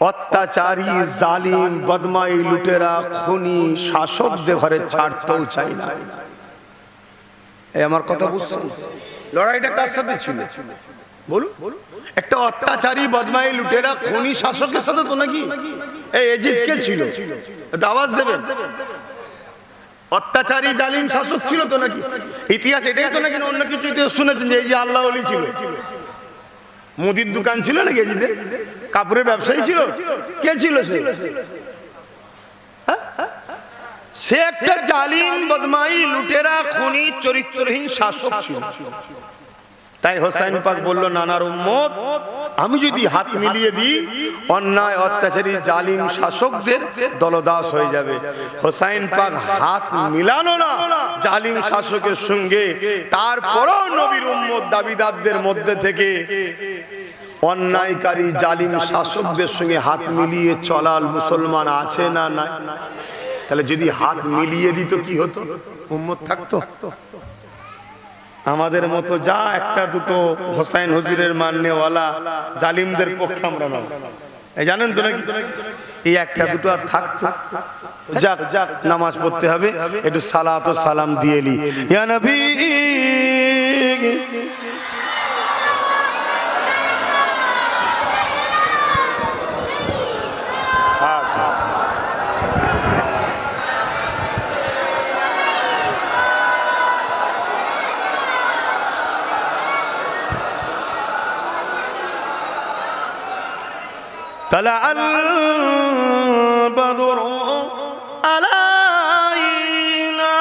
অত্যাচারী জালিম বদমাই লুটেরা খুনি শাসকদের ঘরে ছাড়তেও চাই না। এই আমার কথা বুঝছেন? লড়াইটা কার সাথে ছিল বলুন? একটা অত্যাচারী বদমাই লুটেরা খুনি শাসকের সাথে তো নাকি? এই এজিদ কে ছিল? একটা আওয়াজ দেবেন। অত্যাচারী জালিম শাসক ছিল তো নাকি? ইতিহাস এটাই তো নাকি? অন্য কিছু ইতিহাস শুনেছেন যে এই যে আল্লাহ ওলি ছিল? মুদির দোকান ছিল নাকি এজিদের? কাপড়ের ব্যবসায়ী ছিল? কে ছিল সে? সে একটা জালিম বদমাই লুটেরা খুনি চরিত্রহীন শাসক ছিল। তাই হোসাইন পাক বলল, নানার উম্মত আমি যদি হাত মিলিয়ে দিই, অন্যায় অত্যাচারী জালিম শাসকদের দলদাস হয়ে যাবে। হোসাইন পাক হাত মিলানো না জালিম শাসকের সঙ্গে। তারপরও নবীর উম্মত দাবিদারদের মধ্যে থেকে অন্যায়কারী জালিম শাসকদের সঙ্গে হাত মিলিয়ে চলাল মুসলমান আছে না নাই? তাহলে যদি হাত মিলিয়ে দিত কি হতো? উম্মত থাকতো। আমাদের মতো যা একটা দুটো হোসাইন হুজুরের মাননেওয়ালা জালিমদের পক্ষে আমরা নয়, এই জানেন তো নাকি? এই একটা দুটো আর থাকতো। যাক যাক, নামাজ পড়তে হবে, একটু সালাত ও সালাম দিয়ে লি। ইয়া নবী طلع البدر علينا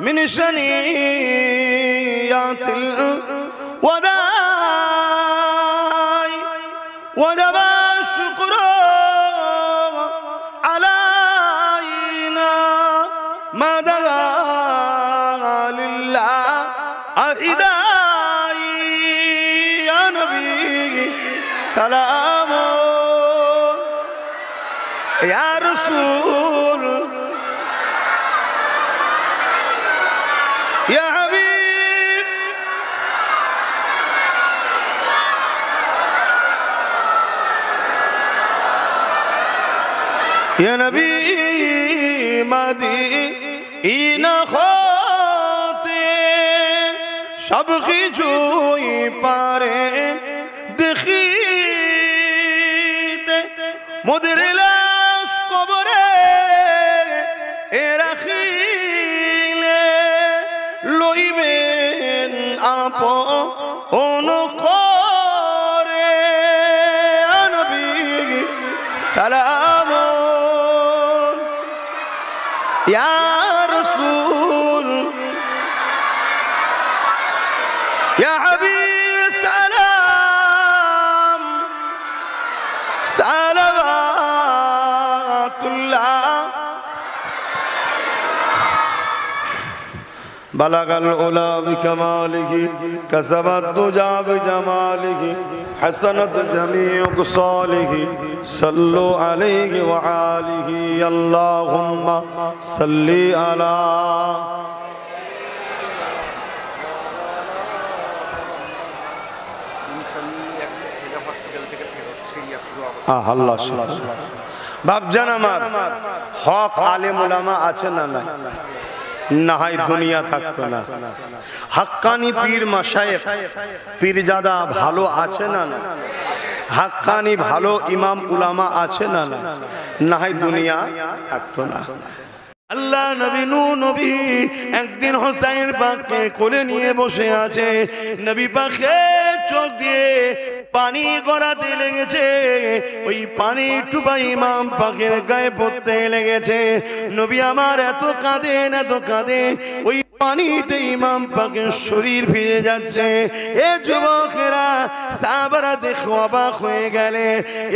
من شنيات الوداع وجب الشكر علينا ما دعا لله أهداي يا نبي سلام يا رسول يا حبيب يا نبي مدينة خاطئ সব কিছুই পারেন দেখিতে মোদের লাশ কবরে রাখিলে লইবেন আপন করে নবী সালাম ইয়া রাসূল ইয়া হাবিব সালাম সালাওয়াতুল্লাহ বালাগাল উলা বিকামালিহি কাসাবাত দুজা বিজামালিহি হাসানাত জামিউ কুসালিহি সাল্লু আলাইহি ওয়া আলিহি আল্লাহুম্মা সাল্লি আলা আল্লাহ। বাপজান আমার, হক আলেম ওলামা আছে না নাই? না হয় দুনিয়া থাকতো না। হাক্কানি পীর মাশায়েখ পীরজাদা ভালো আছে না না? হাক্কানি ভালো ইমাম উলামা আছে না না? না হয় দুনিয়া থাকতো না। আল্লাহ নবী নূহ নবী একদিন হোসাইন পাককে কোলে নিয়ে বসে আছে। নবী পাকের চোখ দিয়ে পানি গড়াতে লেগেছে। ওই পানি টুপা ইমাম পাকের গায়ে পড়তে লেগেছে। নবী আমার এত কাঁদেন এত কাঁদে, ওই পানিতে ইমাম পাকের শরীর ভিজে যাচ্ছে। এ যুবকেরা সাহাবারা দেখে অবাক হয়ে গেলে,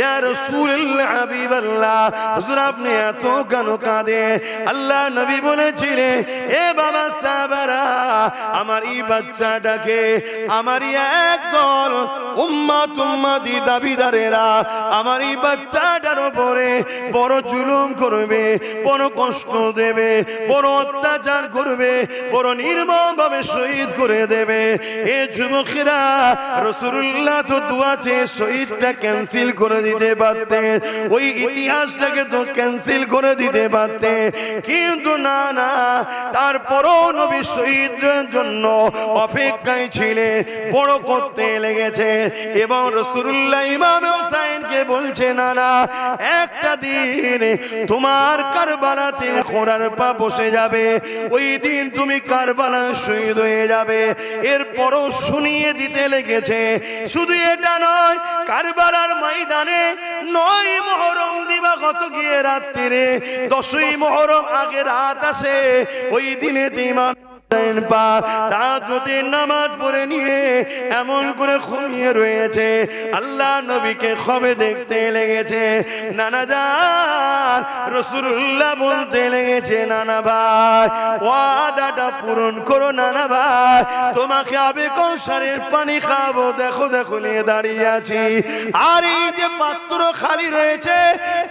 ইয়া রাসূলুল্লাহ হাবিবাল্লাহ, হুজুর আপনি এত কেন কাঁদে? আল্লাহ নবী বলেছিলেন, এ বাবা সাহাবারা, আমার এই বাচ্চাটাকে আমার একদল উম্মত উম্মতি দাবিদারেরা আমার এই বাচ্চাটার উপরে বড় জুলুম করবে, বড় কষ্ট দেবে, বড় অত্যাচার করবে, বড় নির্মমভাবে শহীদ করে দেবে। এ যুবকেরা, রাসূলুল্লাহ তো দোয়া চেয়ে শহীদটা ক্যান্সেল করে দিতে পারতেন, ওই ইতিহাসটাকে তো ক্যান্সেল করে দিতে পারতেন, কিন্তু না না, তারপরও নবী শহীদের জন্য অপেক্ষায় ছিলেন, বড় করতে লেগেছে। এবং রাসূলুল্লাহ ইমাম হোসেনকে বলছে, না না, একটা দিন তোমার কারবালাতে ঘোড়ার পা বসে যাবে, ওই দিন তুমি কারবালায় শহীদ হয়ে যাবে। এরপরও শুনিয়ে দিতে লেগেছে। শুধু এটা নয়, কারবালার ময়দানে 9 মুহররম দিবাগত গিয়ে রাত্রিরে 10ই মুহররম আগে রাত আসে, ওই দিনে ইমাম হোসেন পাক তাহাজ্জুদের নামাজ পড়ে নিয়ে এমন করে ঘুমিয়ে রয়েছে, আল্লাহ নবীকে খবে দেখতে লেগেছে। নানা জান রাসূলুল্লাহ বলতে লেগেছে, নানা ভাই ওয়াদাটা পূরণ করো নানা ভাই, তোমাকে আবে কৌশলের পানি খাবো, দেখো দেখো নিয়ে দাঁড়িয়ে আছি। আর এই যে পাত্র খালি রয়েছে,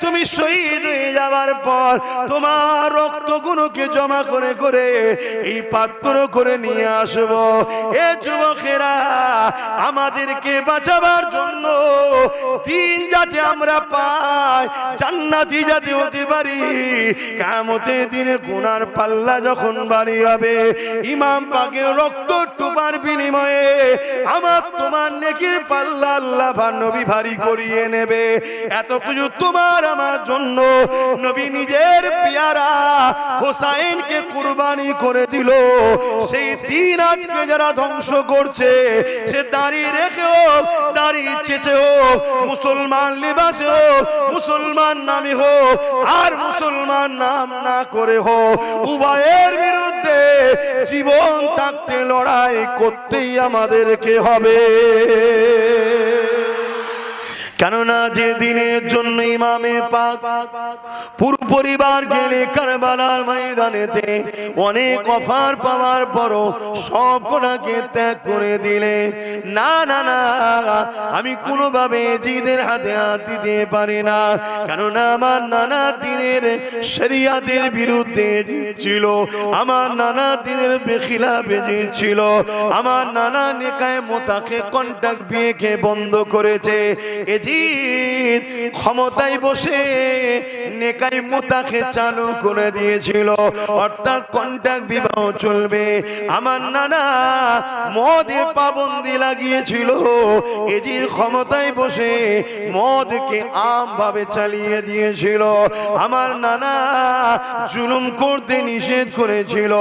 তুমি শহীদ হয়ে যাওয়ার পর তোমার রক্তগুলোকে জমা করে করে এই পাত্র করে নিয়ে আসবো। এ যুবকেরা, আমাদেরকে বাঁচাবার জন্য দিন যাতে আমরা পাই, জান্নাতি যাতে হতে পারি, কিয়ামতের দিনে গুনার পাল্লা যখন ভারী হবে, ইমাম পাকের রক্ত টুপার বিনিময়ে আমার তোমার নেকির পাল্লা আল্লাহ নবী ভারী করিয়ে নেবে। এত কিছু তোমার আমার জন্য নবী নিজের পেয়ারা হোসাইনকে কুরবানি করে দিল। সেই দিন আজকে যারা ধ্বংস করছে, সে দাড়ি রেখে হোক, দাড়ি চেচে হোক, মুসলমান লিবাসে হোক, মুসলমান নামে হোক, আর মুসলমান নাম না করে হোক, উভয়ের বিরুদ্ধে জীবন থাকতে লড়াই করতেই আমাদেরকে হবে। কেননা যে দিনের জন্য ইমামে পাক পুরো পরিবার গেলে কারবালার ময়দানেতে অনেক অফার পাওয়ার পরও সব কোনাকে ত্যাগ করে দিলে, না না না, আমি কোনোভাবে জিদের হাতে হাত দিতে পারি না। কেননা আমার নানা দিনের শরিয়াতের বিরুদ্ধে ছিল, আমার নানা দিনের বেখিলাফে ছিল, আমার নানা নেকায় মোতাকে কন্টাক্ট বিয়েকে বন্ধ করেছে। ক্ষমতায় বসে নেকাই মোতাকে চালু করে দিয়েছিল, অর্থাৎ কন্টাক্ট বিবাহ চলবে। আমার নানা মদে পাবন্দি লাগিয়েছিল, এজিদ ক্ষমতায় বসে মদকে আম ভাবে চালিয়ে দিয়েছিল। আমার নানা জুলুম করতে নিষেধ করেছিল,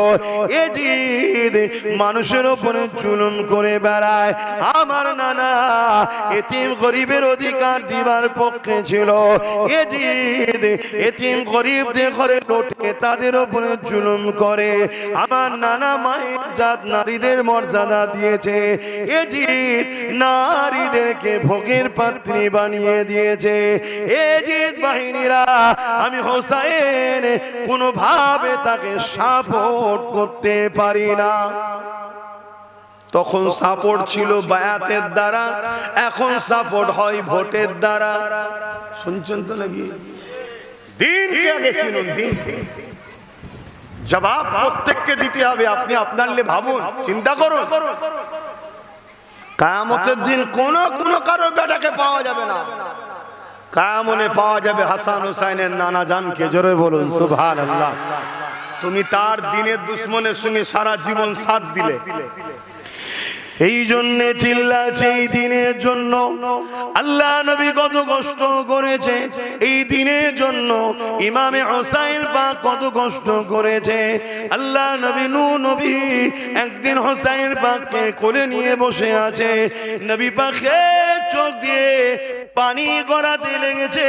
এজিদ মানুষের উপরে জুলুম করে বেড়ায়। আমার নানা এতিম গরিবের অধিকার দিবার পক্ষে ছিল, এজিদ এতিম গরিবদের ঘরে লোটে তাদের উপরে জুলুম করে। আমার নানা মায়ের জাত নারীদের মর্যাদা দিয়েছে, এজিদ নারীদেরকে ভোগের পাত্রী বানিয়ে দিয়েছে। এজিদ বাহিনীরা আমি হোসাইন কোনোভাবে তাকে সাপোর্ট করতে পারি না। তখন সাপোর্ট ছিল বায়াতের দ্বারা, এখন সাপোর্ট হয় ভোটের দ্বারা। শুনছেন তো নাকি? দিনকে আগে চিনুন, দিনকে জবাব প্রত্যেককে দিতে হবে। আপনি আপনার লে ভাবুন, চিন্তা করুন, কিয়ামতের দিন কোন কারো বেটাকে পাওয়া যাবে না, কিয়ামতে পাওয়া যাবে হাসান হুসাইনের নানা জানকে। জোরে বলুন সুবহানাল্লাহ। তুমি তার দিনের দুশ্মনের সঙ্গে সারা জীবন সাথ দিলে, এই জন্য চিল্লাছে এই দিনের জন্য। আল্লাহ নবী কত কষ্ট করেছে এই দিনের জন্য, ইমামে হোসাইন পাক কত কষ্ট করেছে। আল্লাহ নবী নবী একদিন হোসাইন পাককে কোলে নিয়ে বসে আছে, নবী পাকে চোখ দিয়ে পানি গড়াতে লেগেছে,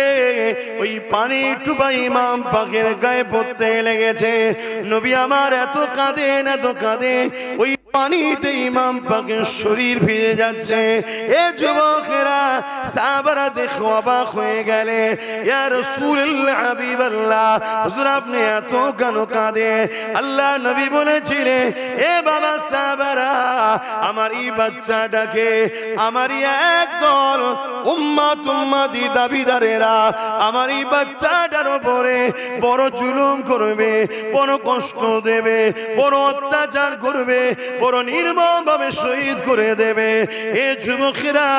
ওই পানি টুপা ইমাম পাকের গায়ে পড়তে লেগেছে। নবী আমার এত কাঁদেন এত কাঁদে, ওই পানিতে ইমাম পাকের শরীর ভিজে যাচ্ছে। এ যুবকেরা সাহাবারা দেখে অবাক হয়ে গেলে, ইয়া রাসূলুল্লাহ হাবিবাল্লাহ, হুজুর আপনি এত কেন কাঁদে? আল্লাহ নবী বলেছিলেন, এ বাবা সাহাবারা, আমার এই বাচ্চাটাকে আমার একদল উম্মত উম্মতি দাবিদারেরা আমার এই বাচ্চাটার উপরে বড় জুলুম করবে, বড় কষ্ট দেবে, বড় অত্যাচার করবে, বড় নির্মম ভাবে শহীদ করে দেবে। এ যুবকেরা,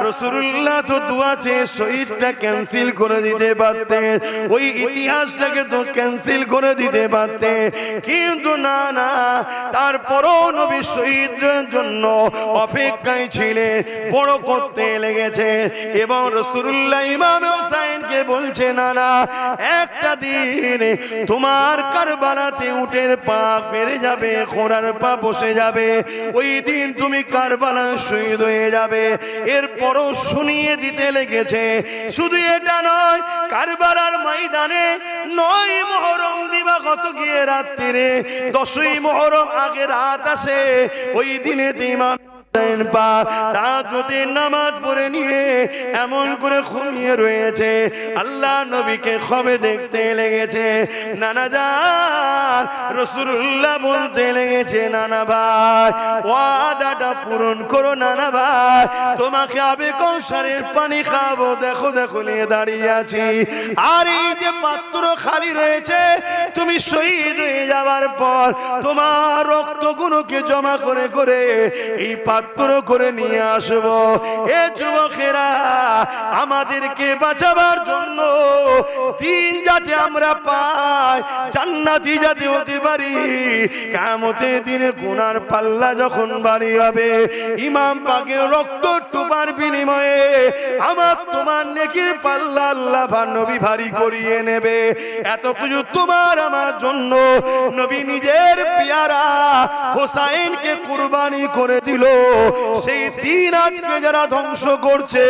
রাসূলুল্লাহ তো দোয়া চেয়ে শহীদটা ক্যান্সেল করে দিতে পারতেন, ওই ইতিহাসটাকে তো ক্যান্সেল করে দিতে পারতেন, কিন্তু না না, তারপরও নবী শহীদের জন্য অপেক্ষায় ছিলেন, বড় করতে লেগেছে। এবং রাসূলুল্লাহ ইমাম হোসাইনকে বলছে, না না, একটা দিন তোমার কারবালাতে উটের পা বেড়ে যাবে, ঘোড়ার পা বসে যাবে, যাবে, ওই দিন তুমি কারবালায় শহীদ হয়ে যাবে। এরপরও শুনিয়ে দিতে লেগেছে। শুধু এটা নয়, কারবালার ময়দানে 9 মুহররম দিবাগত গিয়ে রাত্রিরে 10ই মুহররম আগে রাত আসে। ওই দিনে ইমাম তাহাজ্জুদের নামাজ পড়ে নিয়ে এমন করে ঘুমিয়ে রয়েছে, আল্লাহ নবীকে খবে দেখতে লেগেছে। নানা জান রাসূলুল্লাহ বলতে লেগেছে, নানা ভাই ওয়াদাটা পূরণ করো নানা ভাই, তোমাকে আবে কৌশলের পানি খাবো। দেখো দেখো নিয়ে দাঁড়িয়ে আছি, আর এই যে পাত্র খালি রয়েছে, তুমি শহীদ হয়ে যাওয়ার পর তোমার রক্তগুলোকে জমা করে করে এই পাত্র করে নিয়ে আসবো। এ যুবকেরা, আমাদেরকে বাঁচাবার জন্য দিন যাতে আমরা পাই, জান্নাতি যাতে হতে পারি, কিয়ামতের দিনে গুনার পাল্লা যখন ভারী হবে, ইমাম পাকের রক্ত টুপার বিনিময়ে আমার তোমার নেকির পাল্লা আল্লাহ নবী ভারী করিয়ে নেবে। এত কিছু তোমার আমার জন্য নবী নিজের পেয়ারা হোসাইনকে কুরবানি করে দিল। সেই দিন আজকে যারা ধ্বংস করছে,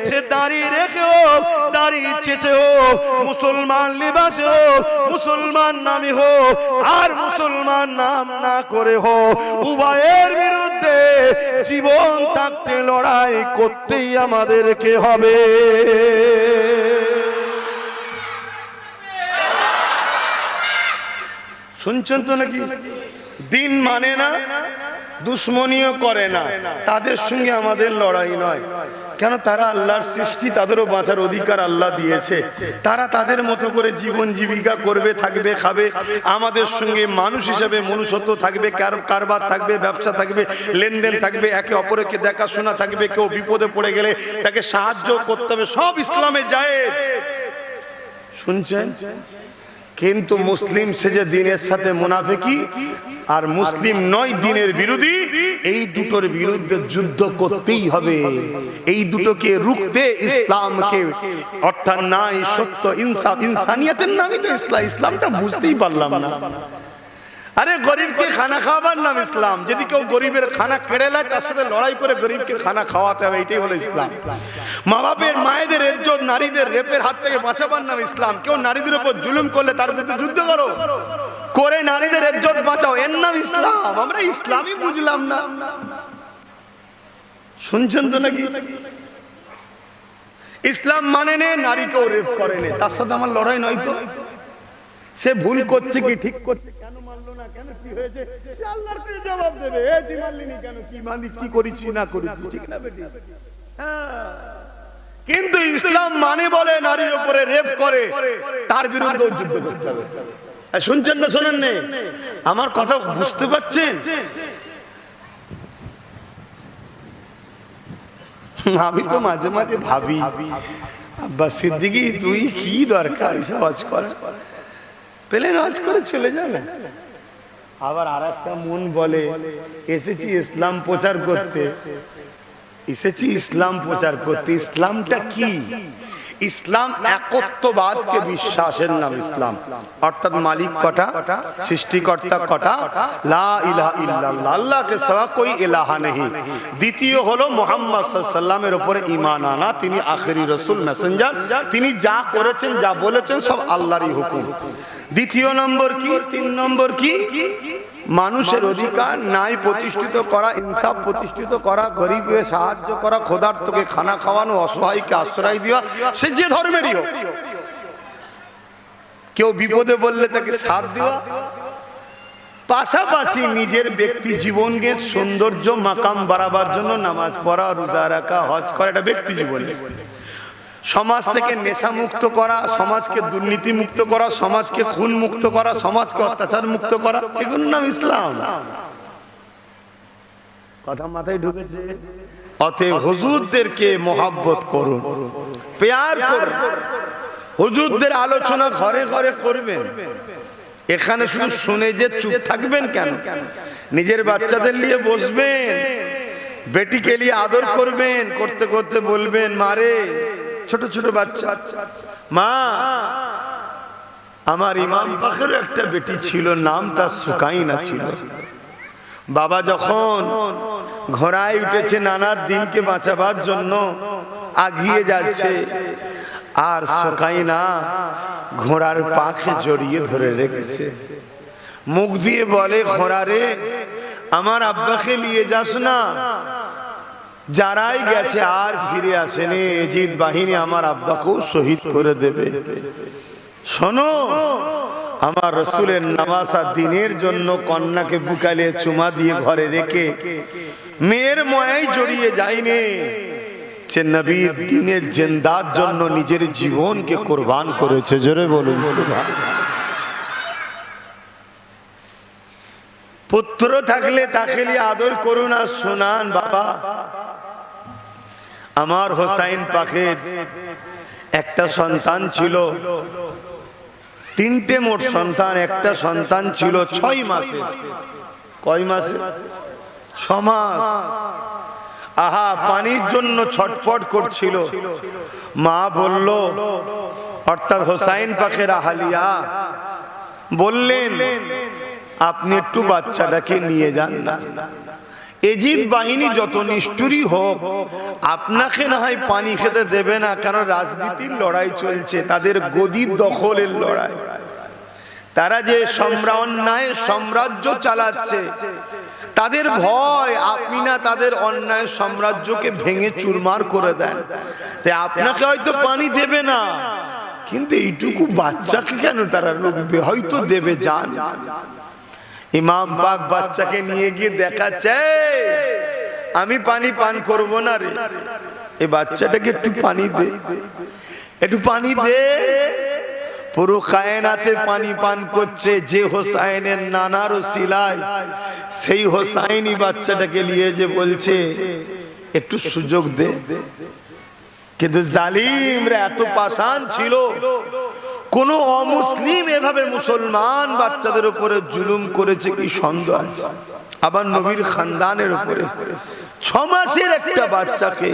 সে দাড়ি রেখে হোক, দাড়ি চেচে হোক, মুসলমান লিবাসে হোক, মুসলমান নামে হোক, আর মুসলমান নাম না করে হোক, উভয়ের বিরুদ্ধে জীবন থাকতে লড়াই করতেই আমাদেরকে হবে। শুনছেন তো নাকি? দিন মানে না, দুশ্মনীও করে না, তাদের সঙ্গে আমাদের লড়াই নয়। কেন? তারা আল্লাহর সৃষ্টি, তাদেরও বাঁচার অধিকার আল্লাহ দিয়েছে। তারা তাদের মতো করে জীবন জীবিকা করবে, থাকবে, খাবে। আমাদের সঙ্গে মানুষ হিসেবে মনুষ্যত্ব থাকবে, কারবার থাকবে, ব্যবসা থাকবে, লেনদেন থাকবে, একে অপরকে দেখাশোনা থাকবে। কেউ বিপদে পড়ে গেলে তাকে সাহায্য করতে হবে, সব ইসলামে জায়েজ। শুনছেন? কিন্তু মুসলিম সেজে দিনের সাথে মুনাফিকি, আর মুসলিম নয় দিনের বিরোধী, এই দুটোর বিরুদ্ধে যুদ্ধ করতেই হবে। এই দুটোকে রুখতে ইসলামকে, অর্থাৎ নাই সত্য, ইনসাফ, ইনসানিয়তের নামই তো ইসলাম। ইসলামটা বুঝতেই পারলাম না। আরে গরিবকে খানা খাওয়াবার নাম ইসলাম। যদি কেউ গরিবের খানা কেড়ে নেয়, তার সাথে লড়াই করে গরিবকে খানা খাওয়াতে হবে, এটাই হলো ইসলাম। মা বাপের মায়েদের ইজ্জত, নারীদের রেপের হাত থেকে বাঁচাবার নাম ইসলাম। কেউ নারীদের উপর জুলুম করলে তার বিরুদ্ধে যুদ্ধ করো, করে নারীদের ইজ্জত বাঁচাও, এর নাম ইসলাম। আমরা ইসলামই বুঝলাম না। শুনছেন তো নাকি? ইসলাম মানে নে নারীকেও রেপ করে নে, তার সাথে আমার লড়াই নয় তো। সে ভুল করছে কি ঠিক করছে, কেন মানলো না, কেন কি হয়েছে, সে আল্লাহর কাছে জবাব দেবে। এ তুই মানলি না কেন, কি মানলি, কি করেছি না করেছি, ঠিক না বেটি? হ্যাঁ। কিন্তু ইসলাম মানে বলে নারীর উপরে রেপ করে, তার বিরুদ্ধে যুদ্ধ করতে হবে। শুনছেন না শোনেন নে? আমার কথা বুঝতে পারছেন? আমি তো মাঝে মাঝে ভাবি, আব্বাস সিদ্দিকী তুই কি দরকার এসব হজ করা, প্লেন হজ করে চলে যাবে। আবার আর একটা মন বলে এসেছি ইসলাম প্রচার করতে, এসেছি ইসলাম প্রচার করতে। ইসলামটা কি? ইসলাম একত্ববাদকে বিশ্বাসের নাম ইসলাম। অর্থাৎ মালিক কটা, সৃষ্টিকর্তা কটা, লা ইলাহা ইল্লাল্লাহ, আল্লাহ কে সিওয়া কোই ইলাহা নেই। দ্বিতীয় হলো মুহাম্মদ সাল্লাল্লাহু আলাইহি ওয়াসাল্লামের উপরে ঈমান আনা, তিনি আখেরি রাসূল, মেসেঞ্জার, তিনি যা করেছেন যা বলেছেন সব আল্লাহরই হুকুম। দ্বিতীয় নম্বর কি? 3 নম্বর কি? মানুষের অধিকার ন্যায় প্রতিষ্ঠিত করা, ইনসাফ প্রতিষ্ঠিত করা, গরিবকে সাহায্য করা, ক্ষুধার্তকে খানা খাওয়ানো, অসহায়কে আশ্রয় দেওয়া, সে যে ধর্মেরই হোক। কেউ বিপদে বললে তাকে সাথ দেওয়া, পাশাপাশি নিজের ব্যক্তি জীবনকে সৌন্দর্য মাকাম বাড়াবার জন্য নামাজ পড়া, রোজা রাখা, হজ করা, এটা ব্যক্তি জীবন। সমাজ থেকে নেশা মুক্ত করা, সমাজকে দুর্নীতি মুক্ত করা, সমাজকে খুন মুক্ত করা, সমাজকে অত্যাচার মুক্ত করা, এগুলোর নাম ইসলাম। কথা মাথায় ঢুকেছে? অতএব হুজুরদেরকে মহব্বত করুন, প্যার করুন। হুজুরদের আলোচনা ঘরে ঘরে করবেন। এখানে শুধু শুনে যে চুপ থাকবেন কেন? নিজের বাচ্চাদের নিয়ে বসবেন, বেটিকে নিয়ে আদর করবেন, করতে করতে বলবেন মারে, ছোট ছোট বাচ্চা, মা আমার ইমাম পাকের একটা বেটি ছিল, নাম তার সুকাইনা ছিল। বাবা যখন ঘোড়ায় উঠেছে নানার দিনকে বাঁচাবার জন্য আগিয়ে যাচ্ছে, আর সুকাইনা ঘোড়ার পাখে জড়িয়ে ধরে রেখেছে। মুখ দিয়ে বলে, ঘোড়ারে আমার আব্বাকে নিয়ে যাস না, যারাই গেছে আর ফিরে আসেনি, এজিদ বাহিনী আমার আব্বাকেও শহীদ করে দেবে। শোনো, আমার রসুলের নামাজ আর দিনের জন্য কন্যাকে বুকালে চুমা দিয়ে ঘরে রেখে মেয়ের ময়াই জড়িয়ে যায়নি, সে নবীর দিনের জিন্দার জন্য নিজের জীবনকে কোরবান করেছে। জোরে বলুন সুবহানাল্লাহ। পুত্র থাকলে তাকে নিয়ে আদর করুন আর শোনান। বাবা, আমার হোসাইন পাকের একটা সন্তান ছিল, তিনটে মোট সন্তান, একটা সন্তান ছিল 6 মাসে। কয় মাসে? 6 মাস। আহা, পানির জন্য ছটফট করছিল। মা বলল, অর্থাৎ হোসাইন পাকের আহালিয়া বললেন, আপনি একটু বাচ্চাটাকে নিয়ে যান না। এজিদ বাহিনী যত নিষ্ঠুরই হোক, আপনাকে না হয় পানি খেতে দেবে না, কারণ রাজনীতির লড়াই চলছে, তাদের গদির দখলের লড়াই। তারা যে অন্যায় সাম্রাজ্য চালাচ্ছে, তাদের ভয় আপনি না তাদের অন্যায় সাম্রাজ্যকে ভেঙে চুরমার করে দেন, তাই আপনাকে হয়তো পানি দেবে না, কিন্তু এইটুকু বাচ্চাকে কেন তারা লোকবে, হয়তো দেবে। যান। ইমাম পাক বাচ্চাকে নিয়ে গিয়ে দেখাচ্ছে, আমি পানি পান করব না রে, এই বাচ্চাটাকে একটু পানি দে, একটু পানি দে। পুরো কায়নাতে পানি পান করছে যে হোসাইনের নানার ওসিলায়, সেই হোসাইনই বাচ্চাটাকে নিয়ে যে বলছে একটু সুযোগ দে। কিন্তু জালিমরা এত পাষাণ ছিল, কোন অমুসলিম এভাবে মুসলমান বাচ্চাদের উপরে জুলুম করেছে কি সন্দেহ আছে? আবার নবীর খানদানের উপরে 6 মাসের একটা বাচ্চাকে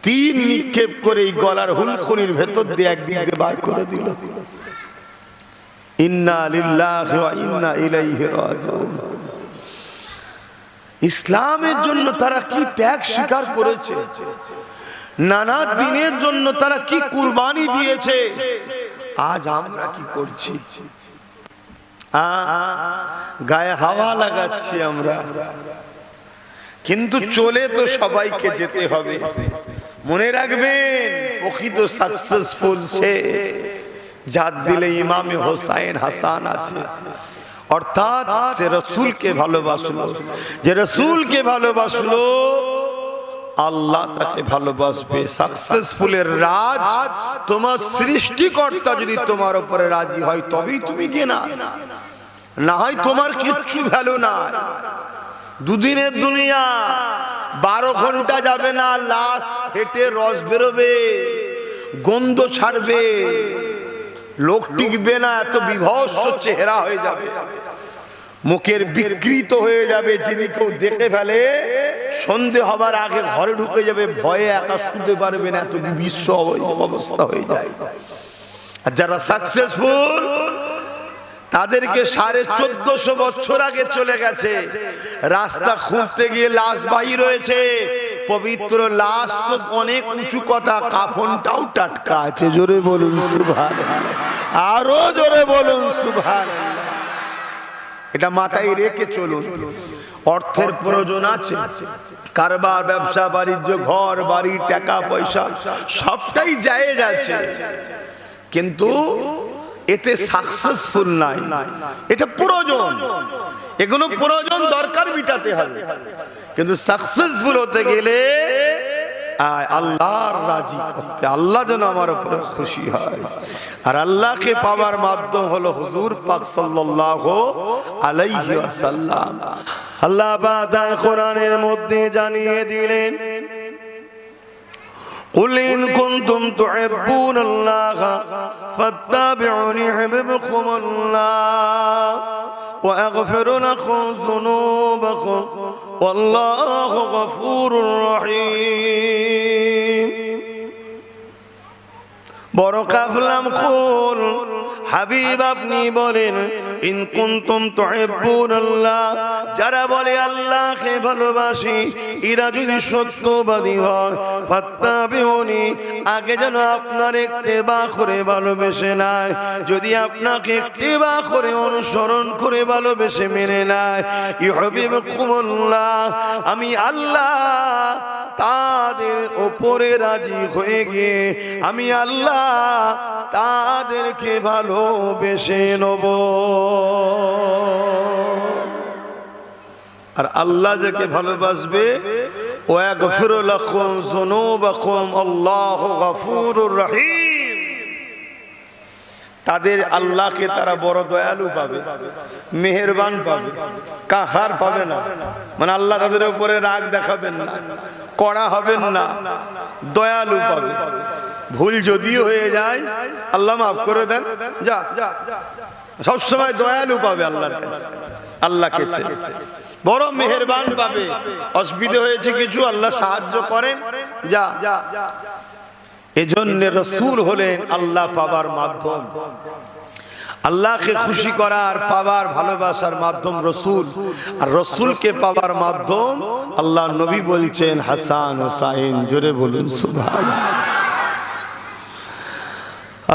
তীর নিক্ষেপ করে এই গলার হুলকুনির ভেতর দিয়ে একদিক দিয়ে বার করে দিল। ইন্না লিল্লাহি ওয়া ইন্না ইলাইহি রাজিউন। ইসলামের জন্য তারা কি ত্যাগ স্বীকার করেছে, নানা দিনের জন্য তারা কি কুরবানি দিয়েছে। আজ আমরা কি করছি? গায়ে হাওয়া লাগাচ্ছি আমরা, কিন্তু চলে তো সবাইকে যেতে হবে। মনে রাখবেন, প্রকৃত সাকসেসফুল সে যার দিলে ইমামে হোসাইন হাসান আছে, অর্থাৎ সে রাসূলকে ভালোবাসলো। যে রাসূলকে ভালোবাসলো, আল্লাহ তাকে ভালোবাসবে। সাকসেসফুলের রাজ তোমার সৃষ্টিকর্তা যদি তোমার উপরে রাজি হয় তবেই তুমি কেনা, না হয় তোমার কিচ্ছু ভ্যালু নাই। দুদিনের দুনিয়া, 12 ঘন্টা যাবে না, লাশ ফেটে রস বেরোবে, গন্ধ ছাড়বে, লোক টিকবে না, এত বিভৎস চেহারা হয়ে যাবে, মুখের বিকৃত হয়ে যাবে। যদি কেউ দেখে ফেলে, সন্ধে হবার আগে ঘরে ঢুকে যাবে, ভয়ে একা শুতে পারবে না, এত বিভৎস অবস্থা হয়ে যায়। আর যারা সাকসেসফুল, তাদেরকে 1450 বছর আগে চলে গেছে, রাস্তা খুঁজতে গিয়ে লাশ বাহির হয়েছে। পবিত্র লাশ তো অনেক উঁচু কথা, কাফনটাও টাটকা আছে। জোরে বলুন সুবহানাল্লাহ, আরো জোরে বলুন সুবহানাল্লাহ। এটা মাথায় রেখে চলুন। অর্থের প্রয়োজন আছে, কারবার, ব্যবসা বাণিজ্য, ঘর বাড়ি, টাকা পয়সা সবটাই জায়েজ আছে, কিন্তু এতে সাকসেসফুল নাই। এটা প্রয়োজন, এগুলো প্রয়োজন দরকার মিটাতে হবে, কিন্তু সাকসেসফুল হতে গেলে আল্লাহর রাজি করতে, আল্লাহ যেন আমার উপরে খুশি হয়। আর আল্লাহকে পাওয়ার মাধ্যম হলো হুজুর পাক সাল্লাল্লাহু আলাইহি ওয়াসাল্লাম। আল্লাহ পাক কোরআনের মধ্যে জানিয়ে দিলেন, قل إن كنتم تحبون الله فاتبعوني يحببكم الله ويغفر لكم ذنوبكم والله غفور رحيم। বড় কাফলাম কুল হাবিব আপনি বলেন, ইন কুনতুম তুহিব্বুনাল্লাহ, যারা বলে আল্লাহকে ভালোবাসি, এরা যদি সত্যবাদী হয়, ফাত্তাবিউনি, আগে যেন আপনার ইত্তেবা করে ভালোবেসে নেয়। যদি আপনাকে ইত্তেবা করে অনুসরণ করে ভালোবেসে মেনে নেয়, ইউহিব্বুকুমুল্লাহ, আমি আল্লাহ তাদের উপরে রাজি হয়ে গিয়ে আমি আল্লাহ তাদেরকে ভালোবেসে নেব। আর আল্লাহ যাকে ভালোবাসবে, ওয়াগফিরু লাকুম যুনুবাকুম, আল্লাহু গফুরুর রহিম, তাদের আল্লাহকে তারা বড় দয়ালু পাবে, মেহেরবান পাবে, কাহার পাবে না। মানে আল্লাহ তাদের উপরে রাগ দেখাবেন না, কড়া হবেন না, দয়ালু পাবে। ভুল যদিও হয়ে যায় আল্লাহ মাফ করে দেন, যা, সবসময় দয়ালু পাবে আল্লাহর কাছে, আল্লাহকে বড় মেহেরবান পাবে। অসুবিধা হয়েছে কিছু, আল্লাহ সাহায্য করেন, যা। এজন্য রাসূল হলেন আল্লাহ পাবার মাধ্যম, আল্লাহকে খুশি করার পাবার ভালোবাসার মাধ্যম রাসূল। আর রাসূলকে পাবার মাধ্যম আল্লাহ নবী বলছেন হাসান হুসাইন, জোরে বলুন সুবহানাল্লাহ।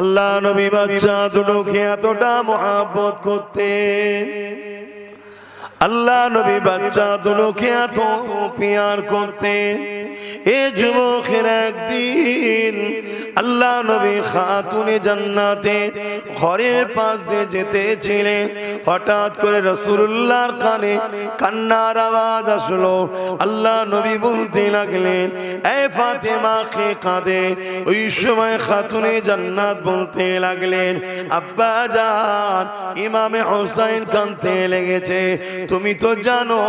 আল্লাহ নবী বাচ্চা দুটোকে এতটা মহব্বত করতেন, আল্লাহ নবী বাচ্চা দুটোকে এত পিয়ার করতেন। এ যুবকের একদিন আল্লাহ নবী খাতুনে জান্নাতে ঘরের পাশ দিয়ে যেতেছিলেন, হঠাৎ করে রাসূলুল্লাহর কানে কান্নার আওয়াজ আসলো। আল্লাহ নবী বলতে লাগলেন, এ ফাতেমা কে কাঁদে? ওই সময় খাতুনে জান্নাত বলতে লাগলেন, আব্বা জান, ইমামে হুসাইন কাঁদতে লেগেছে। তুমি তো জানো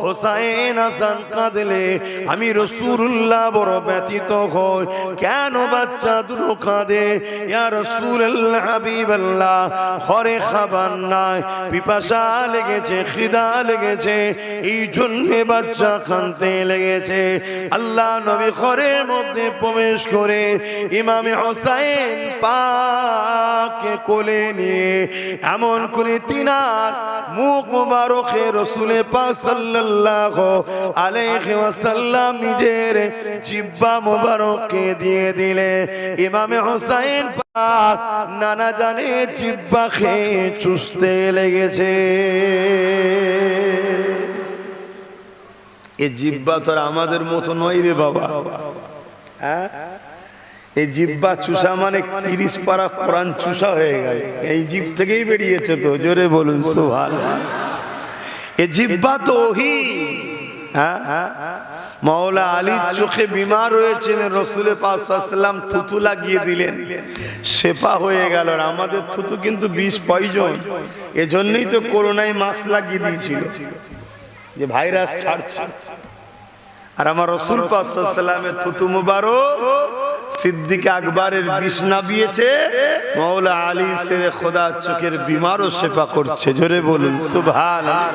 হুসাইন হাসান কাঁদলে আমি রাসূলুল্লাহ বড় ব্যথিত হই। কেন বাচ্চা দুটো কাঁদে? ইয়া রাসূলুল্লাহ, হাবিবাল্লাহ, ঘরে খাবার নাই, পিপাসা লেগেছে, খিদা লেগেছে, এই জন্য বাচ্চা কাঁদতে লেগেছে। আল্লাহ নবী ঘরের মধ্যে প্রবেশ করে ইমামে হুসাইন পাককে কোলে নিয়ে এমন করে তিনার মুখ মুবারকে রাসূলে পাক সাল্লাল্লাহু আলাইহি ওয়াসাল্লাম নিজের জিহ্বা মুবারককে দিয়ে দিলে। ইমামে হুসাইন পাক নানা জানে জিহ্বা খেয়ে চুষতে লেগেছে। এই জিহ্বা তো আমাদের মতো নয় রে বাবা, হ্যাঁ? এই জিহ্বা চুষা মানে 30 পারা কোরআন চুষা হয়ে গেল, এই জিহ্ব থেকেই বেরিয়েছে তো, জোরে বলুন সুবহানাল্লাহ। এই জিহ্বা তো ওহি, হ্যাঁ? মাওলা আলী চোখে বিমার হয়েছিলেন, রাসূল পাক সাল্লাল্লাহু আলাইহি ওয়াসাল্লাম থুতু লাগিয়ে দিলেন, শেফা হয়ে গেল। আর আমাদের থুতু কিন্তু বিষ পয়জন, এজন্যই তো করোনায় মাস্ক লাগিয়ে দিয়েছিল যে ভাইরাস ছাড়ছে। আর আমার রাসূল পাক সাল্লাল্লাহু আলাইহি ওয়াসাল্লামের থুতু মুবারক সিদ্দিক আকবরের বিষ নাবিয়েছে, মাওলা আলী শেরে খোদা চোখের বিমারও শেফা করছে, জোরে বলুন সুবহানাল্লাহ।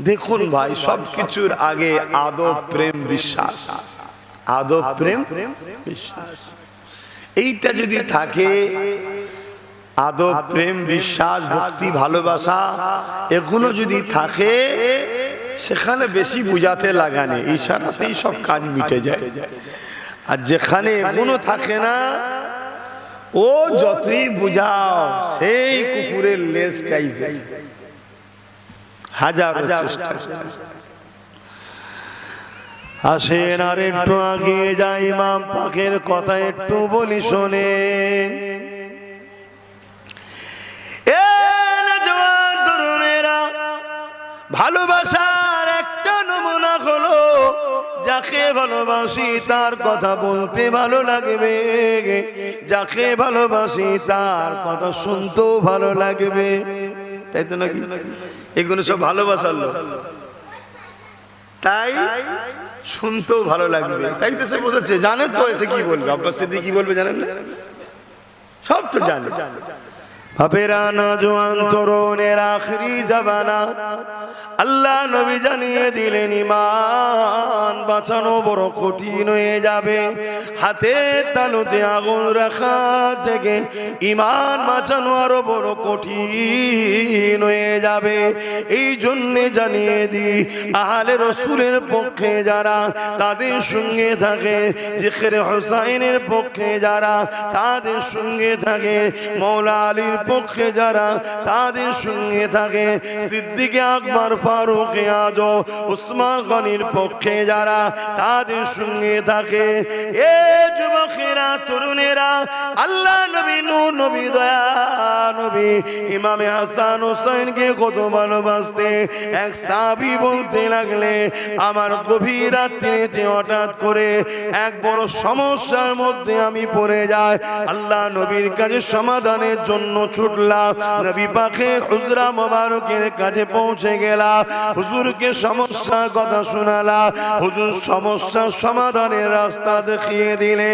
দেখুন ভাই, সবকিছুর আগে আদব, প্রেম, বিশ্বাস। আদব, প্রেম, বিশ্বাস, এইটা যদি থাকে, আদব, প্রেম, বিশ্বাস, ভক্তি, ভালোবাসা, এগুলো যদি থাকে, সেখানে বেশি বুঝাতে লাগানে, ইশারাতেই সব কাজ মিটে যায়। আর যেখানে এগুলো থাকে না, ও যতই বুঝাও সেই কুকুরের লেজ টাইপের, হাজারো চেষ্টা। আসেন আর একটু আগে যাই, ইমাম পাকের কথা একটু বলি শোনেন। ভালোবাসার একটা নমুনা হলো, যাকে ভালোবাসি তার কথা বলতে ভালো লাগবে, যাকে ভালোবাসি তার কথা শুনতেও ভালো লাগবে, তাই তো নাকি? এগুলো সব ভালোবাসার লোক, তাই শুনতেও ভালো লাগবে, তাই তো সে বোঝাচ্ছে। জানে তো এসে কি বলবে, আব্বাস সিদ্দিক কি বলবে জানেন না? সব তো জানে। বাপেরা, নওজোয়ান তরুণের আখরি জামানা, আল্লাহ নবী জানিয়ে দিলেন ইমান বাঁচানো বড় কঠিন হয়ে যাবে। হাতে তালুতে আগুন রাখা থেকে ঈমান বাঁচানো আরো বড় কঠিন হয়ে যাবে। এই জন্যে জানিয়ে দিই, আহলে রসুলের পক্ষে যারা তাদের সঙ্গে থাকে, জিকিরে হুসাইনের পক্ষে যারা তাদের সঙ্গে থাকে, মৌলা আলীর পক্ষে যারা তাদের সঙ্গে থাকে, সিদ্দিকে আকবর ফারুক আজম উসমান গনির পক্ষে যারা তাদের সঙ্গে থাকে, এ যুবকেরা তরুণেরা, আল্লাহ নবী নূর নবী দয়া নবী ইমামে হাসান হুসাইনকে কত ভালোবাসতে। এক সাহাবী বলতে লাগলে, আমার গভীর রাত্রিতে হঠাৎ করে এক বড় সমস্যার মধ্যে আমি পড়ে যাই, আল্লাহ নবীর কাছে সমাধানের জন্য ছুটলাম, নবী পাকের হুজরা মোবারকের কাছে পৌঁছে গেলাম, হুজুরকে সমস্যার কথা শোনালা, হুজুর সমস্যার সমাধানের রাস্তা দেখিয়ে দিলে।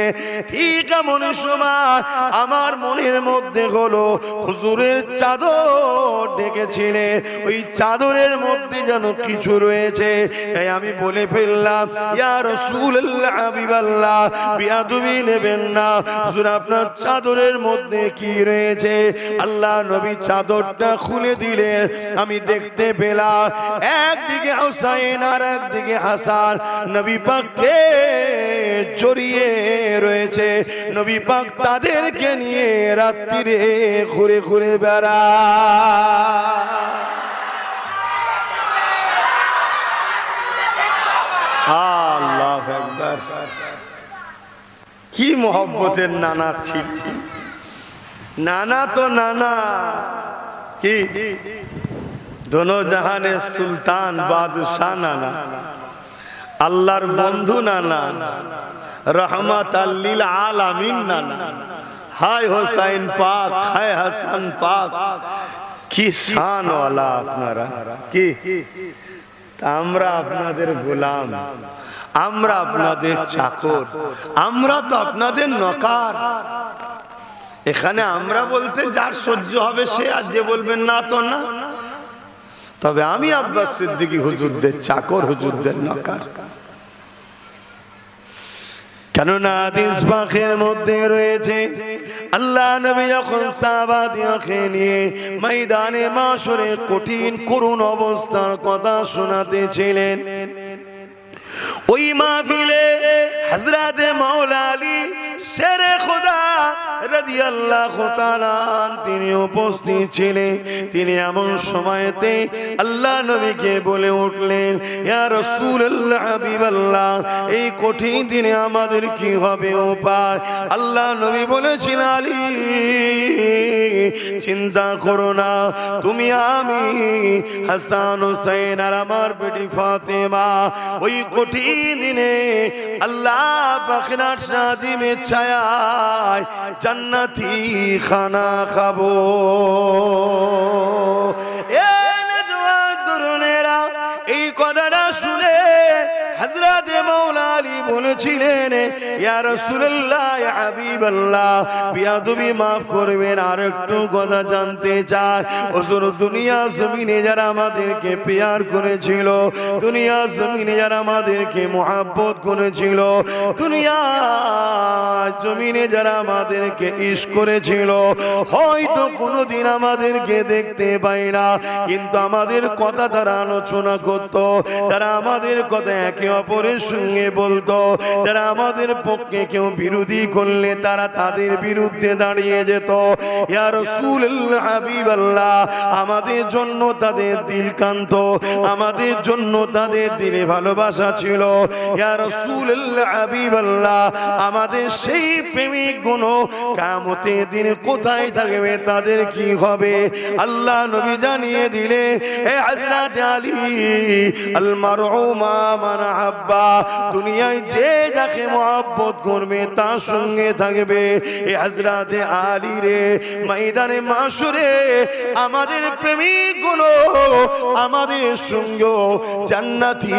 ঠিক এমন সময় আমার মনের মধ্যে হলো, হুজুরের চাদর ডেকেছিলে, ওই চাদরের মধ্যে যেন কিছু রয়েছে। তাই আমি বলে ফেললাম, ইয়া রাসূলুল্লাহ হাবিবাল্লাহ, বিয়াদবি নেবেন না, হুজুর আপনার চাদরের মধ্যে কি রয়েছে? আল্লাহ নবী চাদরটা খুলে দিলেন, আমি দেখতে পেলাম একদিকে হুসাইন আর একদিকে হাসান নবী পাককে জড়িয়ে রয়েছে। নবী পাক তাদেরকে নিয়ে রাত্রিরে ঘুরে ঘুরে বেড়ায়। আল্লাহু আকবার, কি মোহব্বতের নানা ছিল। নানা তো নানা কি, দোনো জাহানের সুলতান বাদশাহ নানা, আল্লাহর বন্ধু নানা, রহমাতাল লিল আলামিন নানা। হায় হোসাইন পাক, হায় হাসান পাক, কি শান ওয়ালা আপনারা, কি আমরা আপনাদের গোলাম, আমরা আপনাদের চাকর, আমরা তো আপনাদের নকার। এখানে আমরা বলতে যার সহ্য হবে সে, আর যে বলবেন না তো না। তবে আমি আব্বাস সিদ্দিকী হুজুরদের চাকর, হুজুরদের নকার। কেননা হাদিস পাকের মধ্যে রয়েছে, আল্লাহ নবী যখন সাহাবাদেরকে নিয়ে ময়দানে মাশরে কঠিন করুণ অবস্থার কথা শোনাতেছিলেন, ওই মাহফিলে হযরতে মাওলা আলী শেরে খোদা রাদিয়াল্লাহু তাআলা তিনি উপস্থিত ছিলেন। তিনি এমন সময়তে আল্লাহ নবীকে বলে উঠলেন, ইয়া রাসূলুল্লাহ হাবিবাল্লাহ, এই কঠিন দিনে আমাদের কি হবে উপায়? আল্লাহ নবী বলেছিলেন, আলী চিন্তা করো না, তুমি আমি হাসান হুসাইন আর আমার বেটি ফাতেমা ওই কঠিন দিনে আল্লাহ পাকের আরশ আজিমের ছায়ায় জান্নাতি খানা খাবো। এই কথাটা শুনে হযরতে মাওলা আলী বলেছিলেন, ইয়া রাসূলুল্লাহ, ইয়া হাবিবাল্লাহ, বিয়াদবি maaf করবেন, আর একটু কথা জানতে চাই। হুজুর দুনিয়া জমিনে যারা আমাদেরকে প্যার করেছিল, দুনিয়া জমিনে যারা আমাদেরকে মোহাব্বত করেছিল, দুনিয়া জমিনে যারা আমাদেরকে ইশক করেছিল, হয়তো কোনোদিন আমাদেরকে দেখতে পাই না, কিন্তু আমাদের কথা তারা আলোচনা করত, তারা আমাদের কথা একে অপরের সঙ্গে বলতো, যারা আমাদের পক্ষে কেউ বিরোধী করলে তারা তাদের বিরুদ্ধে দাঁড়িয়ে যেত। ইয়া রাসূলুল্লাহ হাবিবাল্লাহ, আমাদের জন্য তাদের দিল কাঁদতো, আমাদের জন্য তাদের দিলে ভালোবাসা ছিল। ইয়া রাসূলুল্লাহ হাবিবাল্লাহ, আমাদের সেই প্রেমিক গুণ কিয়ামতের দিনে কোথায় থাকবে, তাদের কি হবে? আল্লাহ নবী জানিয়ে দিলে, হে হযরত আলী, আল মারউ মা মান আহাব্বা, দুনিয়ায় যে যাকে মহব্বত করবে তার সঙ্গে থাকবে। এ হযরতে আলী রে, ময়দানে মাশরে আমাদের প্রেমিক গুলো আমাদের সঙ্গে জান্নাতি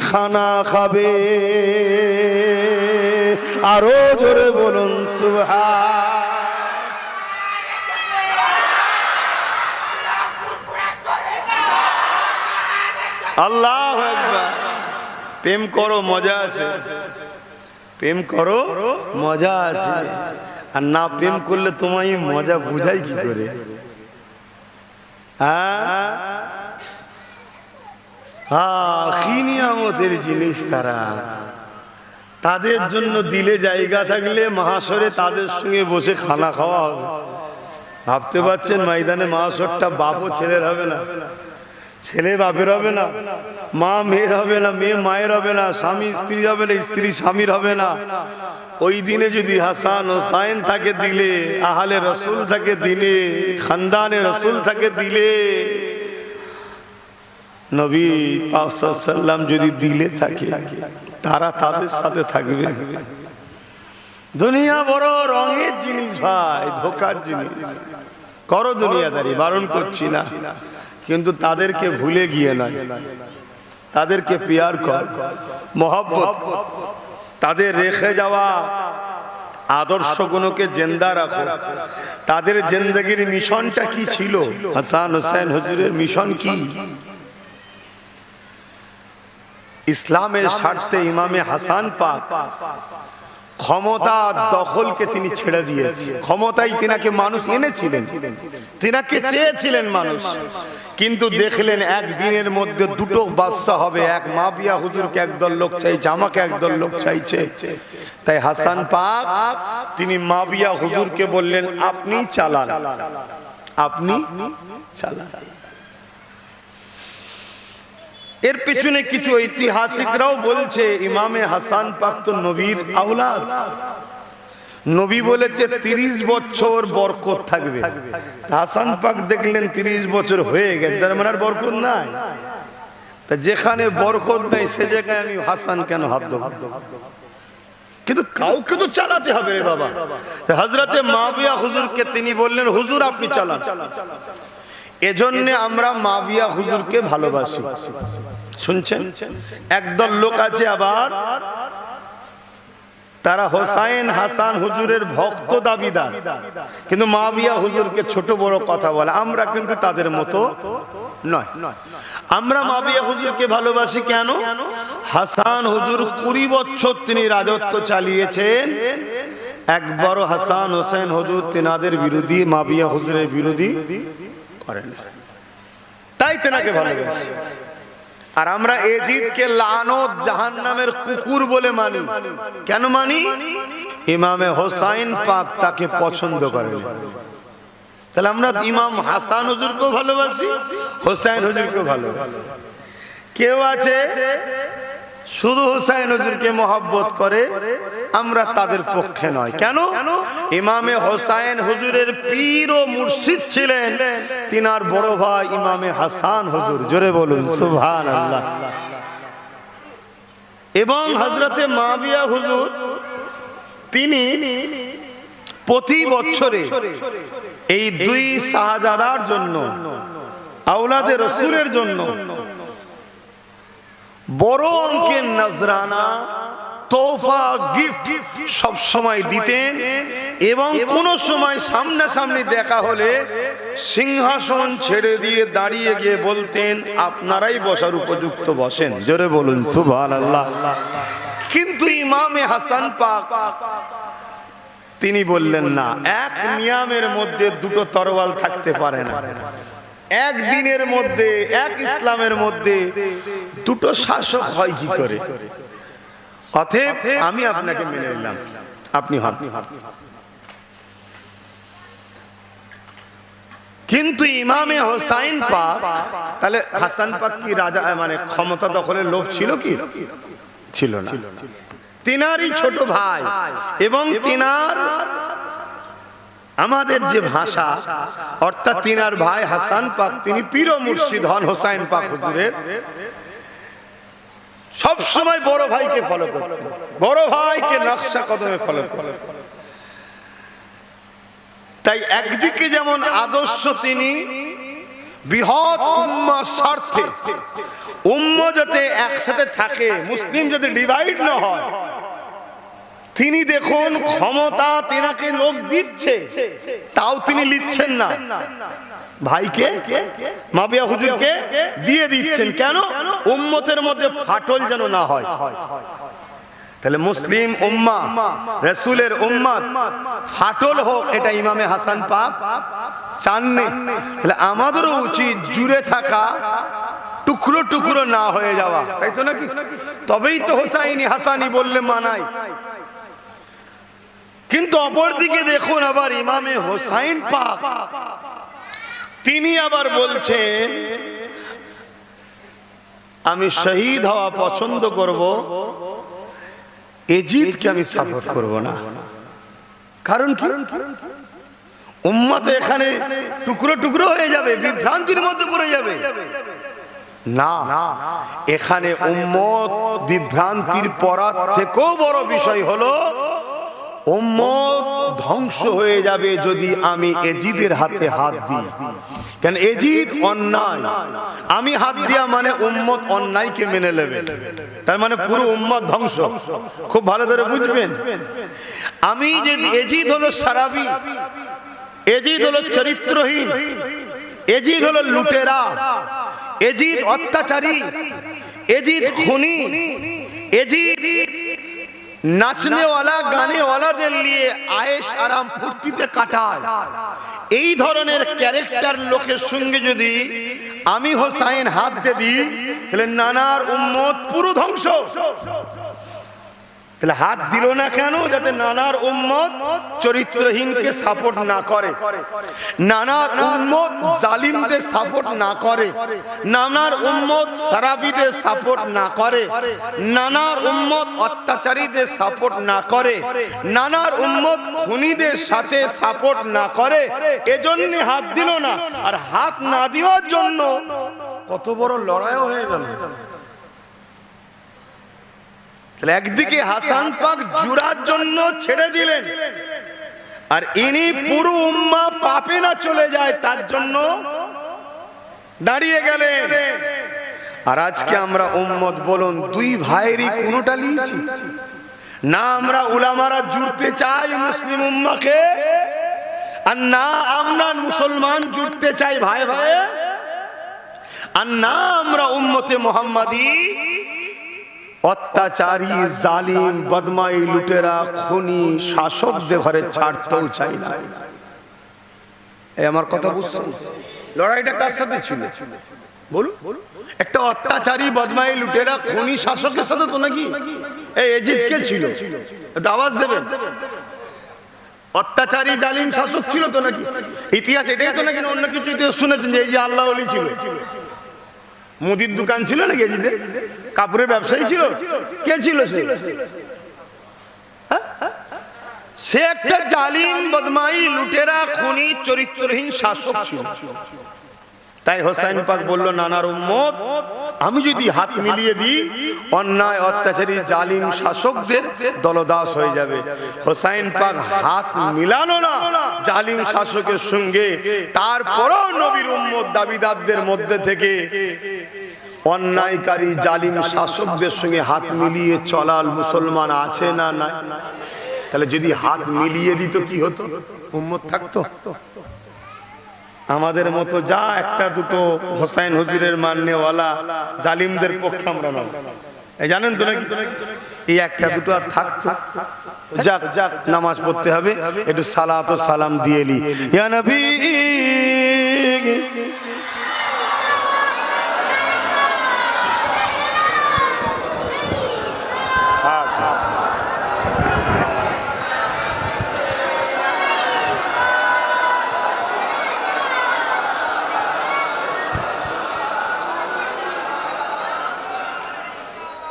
খানা খাবে। আরো জোরে বলুন সুবহান। আল্লাহু আকবার। প্রেম করো মজা আছে, প্রেম করো মজা আছে, আর না প্রেম করলে তোমায় মজা বুঝাই কি করে? কি নিয়ামতের জিনিস তারা, তাদের জন্য দিলে জায়গা থাকলে মাহাশরে তাদের সঙ্গে বসে খানা খাওয়া হবে। ভাবতে পারছেন ময়দানে মাহাশরটা বাপও ছেলের হবে না, ছেলে বাপের হবে না, মা মেয়ের হবে না, মেয়ে মায়ের হবে না, স্বামী স্ত্রীর হবে না, স্ত্রী স্বামীর হবে না। ওই দিনে যদি হাসান হোসাইন থাকে দিলে, আহলে রসুল থাকে দিলে, খানদানে রসুল থাকে দিলে, নবী পাক সাল্লাল্লাহু আলাইহি ওয়াসাল্লাম যদি দিলে থাকে, তারা তাদের সাথে থাকবে। দুনিয়া বড় রঙের জিনিস ভাই, ধোকার জিনিস। করো দুনিয়াদারি, বারণ করছি না, কিন্তু তাদেরকে ভুলে গিয়ে নয়, তাদেরকে প্যার কর, মহব্বত, তাদের রেখে যাওয়া আদর্শগুলোকে জিন্দা রাখো। তাদের জিন্দেগির মিশনটা কি ছিল? হাসান হোসেন হুজুরের মিশন কি? ইসলামের স্বার্থে ইমামে হাসান পাক ক্ষমতা দখলকে তিনি ছেড়ে দিয়েছেন। ক্ষমতাই তিনাকে মানুষ এনেছিলেন, তিনাকে চেয়েছিলেন মানুষ, কিন্তু দেখলেন একদিনের মধ্যে দুটো বাদশা হবে, এক মাবিয়া হুজুরকে একদল লোক চাইছে, আমাকে একদল লোক চাইছে। তাই হাসান পাক তিনি মাবিয়া হুজুরকে বললেন, আপনি চালান, আপনি চালান। এর পিছনে কিছু ঐতিহাসিকরাও বলছে ইমামে হাসান পাক তো নবীর আওলাদ। নবী বলেছে 30 বছর বরকত থাকবে। হাসান পাক দেখলেন 30 বছর হয়ে গেছে, তার মানে আর বরকত নাই। তা যেখানে বরকত নাই সে জায়গায় আমি হাসান কেন হাত দেব? কিন্তু কাউকে তো চালাতে হবে রে বাবা। হযরতে মাবিয়া হুজুরকে তিনি বললেন, হুজুর আপনি চালান। এজন্য আমরা মাবিয়া হুজুরকে ভালোবাসি। শুনছেন, একদল লোক আছে আবার তারা হোসাইন হাসান হুজুরের ভক্ত দাবিদার, কিন্তু মাবিয়া হুজুরকে ছোট বড় কথা বলে। আমরা কিন্তু তাদের মতো নয়। আমরা মাবিয়া হুজুরকে ভালোবাসি কেন? হাসান হুজুর 20 বছর তিনি রাজত্ব চালিয়েছেন, একবারও হাসান হোসেন হুজুর তিনাদের বিরোধী, মাবিয়া হুজুরের বিরোধী করেন, তাই তেনাকে ভালোবাসি। আর আমরা এজিদকে লানত, জাহান্নামের কুকুর বলে মানি। কেন মানি? ইমামে হোসাইন পাক তাকে পছন্দ করেন। তাহলে আমরা ইমাম হাসান হুজুরকেও ভালোবাসি, হোসাইন হুজুরকেও ভালোবাসি। কেউ আছে শুধু হোসাইন হুজুরকে মহব্বত করে, আমরা তাদের পক্ষে নয়। কেন? ইমামে হোসাইন হুজুরের পীর ও মুর্শিদ ছিলেন তিনার বড় ভাই ইমামে হাসান হুজুর। জোরে বলুন সুবহানাল্লাহ। এবং হযরতে মাবিয়া হুজুর তিনি প্রতি বছরে এই দুই শাহজাদার জন্য, আওলাদে রাসূলের জন্য বড় অঙ্কের নজরানা, তোহফা, গিফট সব সময় দিতেন। এবং কোন সময় সামনাসামনি দেখা হলে সিংহাসন ছেড়ে দিয়ে দাঁড়িয়ে গিয়ে বলতেন, আপনারাই বসার উপযুক্ত বসেন। জোরে বলুন সুবহানাল্লাহ। কিন্তু ইমামে হাসান পাক তিনি বললেন না, এক নিয়ামের মধ্যে দুটো তরোয়াল থাকতে পারে না। একদিনের মধ্যে, এক ইসলামের মধ্যে দুটো শাসক হয় কি করে? অতএব আমি আপনাকে মেনে নিলাম, আপনি হন। কিন্তু ইমামে হোসাইন পাক, তাহলে হাসান পাক কি রাজা, মানে ক্ষমতা দখলের লোভ ছিল কি? ছিল না। তিনারই ছোট ভাই এবং তিনার আমাদের যে ভাষা, অর্থাৎ তিনার ভাই হাসান পাক তিনি পীর ও মুর্শিদ হন হোসাইন পাক হুজুরের। সব সময় বড় ভাইকে ফলো করতেন, বড় ভাইকে নকশা কদমে ফলো করতেন। তাই একদিকে যেমন আদর্শ তিনি বৃহৎ উম্মার স্বার্থে, উম্মা যাতে একসাথে থাকে, মুসলিম যদি ডিভাইড না হয়, তিনি দেখুন ক্ষমতা তেনাকে লোক দিচ্ছে, তাও তিনি লিখছেন না, ভাইকে মাবিয়া হুজুরকে দিয়ে দিচ্ছেন। কেন? উম্মতের মধ্যে ফাটল যেন না হয়। তাহলে মুসলিম উম্মাহ, রাসূলের উম্মত ফাটল হোক, এটা ইমামে হাসান পাক চাননি। তাহলে আমাদেরও উচিত জুড়ে থাকা, টুকরো টুকরো না হয়ে যাওয়া, তাই তো নাকি? তবেই তো হোসাইনি হাসানি বললে মানায়। কিন্তু অপরদিকে দেখুন আবার ইমামে হোসাইন পাক তিনি আবার বলছেন আমি শহীদ হওয়া পছন্দ করব, এজিদকে আমি সাপোর্ট করব না। কারণ কি? উম্মত এখানে টুকরো টুকরো হয়ে যাবে, বিভ্রান্তির মধ্যে পড়ে যাবে। না, এখানে উম্মত বিভ্রান্তির পড়ার থেকেও বড় বিষয় হলো উম্মত ধ্বংস হয়ে যাবে যদি আমি এজিদের হাতে হাত দিই। কেন? এজিদ অন্যায়, আমি হাত দিয়া মানে উম্মত অন্যায়কে মেনে নেবে, তার মানে পুরো উম্মত ধ্বংস। খুব ভালো করে বুঝবেন। আমি যদি এজিদ হলো সারাবি, এজিদ হলো চরিত্রহীন, এজিদ হলো লুটেরা, এজিদ অত্যাচারী, এজিদ খুনি, এজিদ নাচনেওয়ালা গানেওয়ালাদের নিয়ে আয়েশ আরাম ফুর্তিতে কাটায়, এই ধরনের ক্যারেক্টার লোকের সঙ্গে যদি আমি হোসাইন হাত দিয়ে দিই, তাহলে নানার উম্মত পুরো ধ্বংস। তাহলে হাত দিল না কেন? যাতে নানার উম্মত চরিত্রহীনকে সাপোর্ট না করে, নানার উম্মত জালিমদের সাপোর্ট না করে, নানার উম্মত সারাবিদের সাপোর্ট না করে, নানার উম্মত অত্যাচারীদের সাপোর্ট না করে, নানার উম্মত খুনিদের সাথে সাপোর্ট না করে। এজন্য হাত দিল না। আর হাত না দেওয়ার জন্য কত বড় লড়াইও হয়ে গেল। একদিকে হাসান পাক জুরার জন্য ছেড়ে দিলেন, আর ইনি পুরো উম্মাহ পাপে না চলে যায় তার জন্য দাঁড়িয়ে গেলেন। আর আজকে আমরা উম্মত বলুন, দুই ভাইয়েরই কোনটা লিয়েছি না? আমরা উলামারা জুড়তে চাই মুসলিম উম্মাহকে, আর না আমরা মুসলমান জুড়তে চাই ভাই ভাই, আর না আমরা উম্মতে মুহাম্মাদি অত্যাচারী জালিম বদমাই লুটেরা খুনি শাসকদের ঘরে ছাড়তেও চাই না। এই আমার কথা বুঝছেন? লড়াইটা কার সাথে ছিল বলুন? একটা অত্যাচারী বদমাই লুটেরা খুনি শাসকের সাথে তো নাকি? এই এজিদ কে ছিল? একটা আওয়াজ দেবেন। অত্যাচারী জালিম শাসক ছিল তো নাকি? ইতিহাস এটাই তো নাকি? অন্য কিছু ইতিহাস শুনেছেন যে এই যে আল্লাহ ওলি ছিল? মুদির দোকান ছিল নাকি এজিদের? কাপড়ের ব্যবসায়ী ছিল? কে ছিল সে? সে একটা জালিম বদমাই লুটেরা খুনি চরিত্রহীন শাসক ছিল। তাই হোসাইন পাক বলল, নানার উম্মত আমি যদি হাত মিলিয়ে দিই, অন্যায় অত্যাচারী জালিম শাসকদের দলদাস হয়ে যাবে। হোসাইন পাক হাত মিলানো না জালিম শাসকের সঙ্গে। তারপরও নবীর উম্মত দাবিদারদের মধ্যে থেকে অন্যায়কারী জালিম শাসকদের সঙ্গে হাত মিলিয়ে চলাল মুসলমান আছে না নাই? তাহলে যদি হাত মিলিয়ে দিত কি হতো? উম্মত থাকতো? আমাদের মতো যা একটা দুটো হোসাইন হুজুরের মাননেওয়ালা জালিমদের পক্ষে আমরা নয়, এই জানেন তো নাকি? এই একটা দুটো আর থাকতো। যাক যাক, নামাজ পড়তে হবে, একটু সালাত ও সালাম দিয়ে নি। ইয়া নবী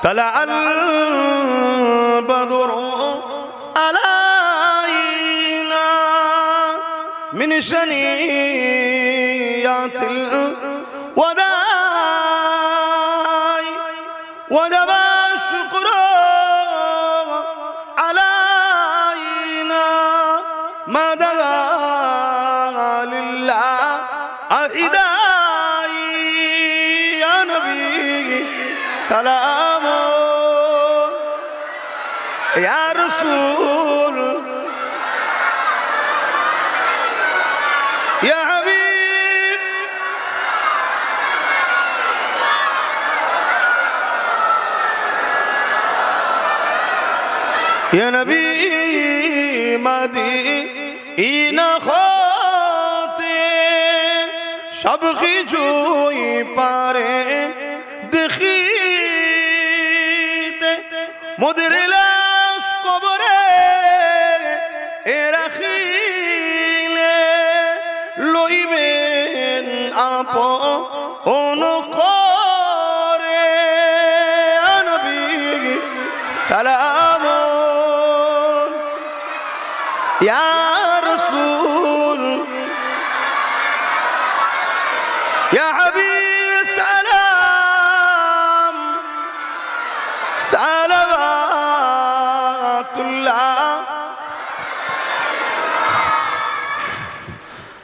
طلع البدر علينا من شنيات الوداع وجب الشكر علينا ما دعا لله أهداي يا نبي سلام ইয়া রাসূল ইয়া হাবিব ইয়া নবী মদিনা হতে সব কিছুই পারেন দেখিতে মোদের লাশ কবরে রাখিলে লইবেন আপন করে নবী সালাম ইয়া রাসূল ইয়া হাবিব সালাম সালাওয়াতুল্লাহ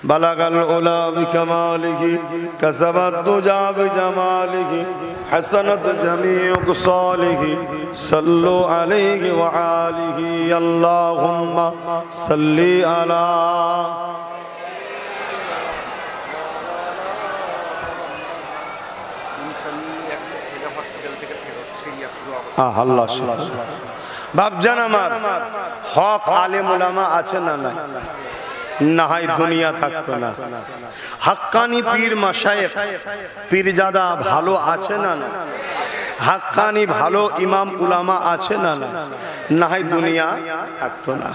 বালাগাল উলা বিকামালিহি কাসাবাত দুজা বিজামালিহি হাসানাত জামিউ কুসালিহি সাল্লু আলাইহি ওয়া আলিহি আল্লাহুম্মা সাল্লি আলা আল্লাহ বাপজান আমার হক আলেম উলামা আছে না না না হয় দুনিয়া থাকতো না হাক্কানি পীর মাশায়েখ পীরজাদা ভালো আছে না না হাক্কানি ভালো ইমাম উলামা আছে না না না হয় দুনিয়া থাকতো না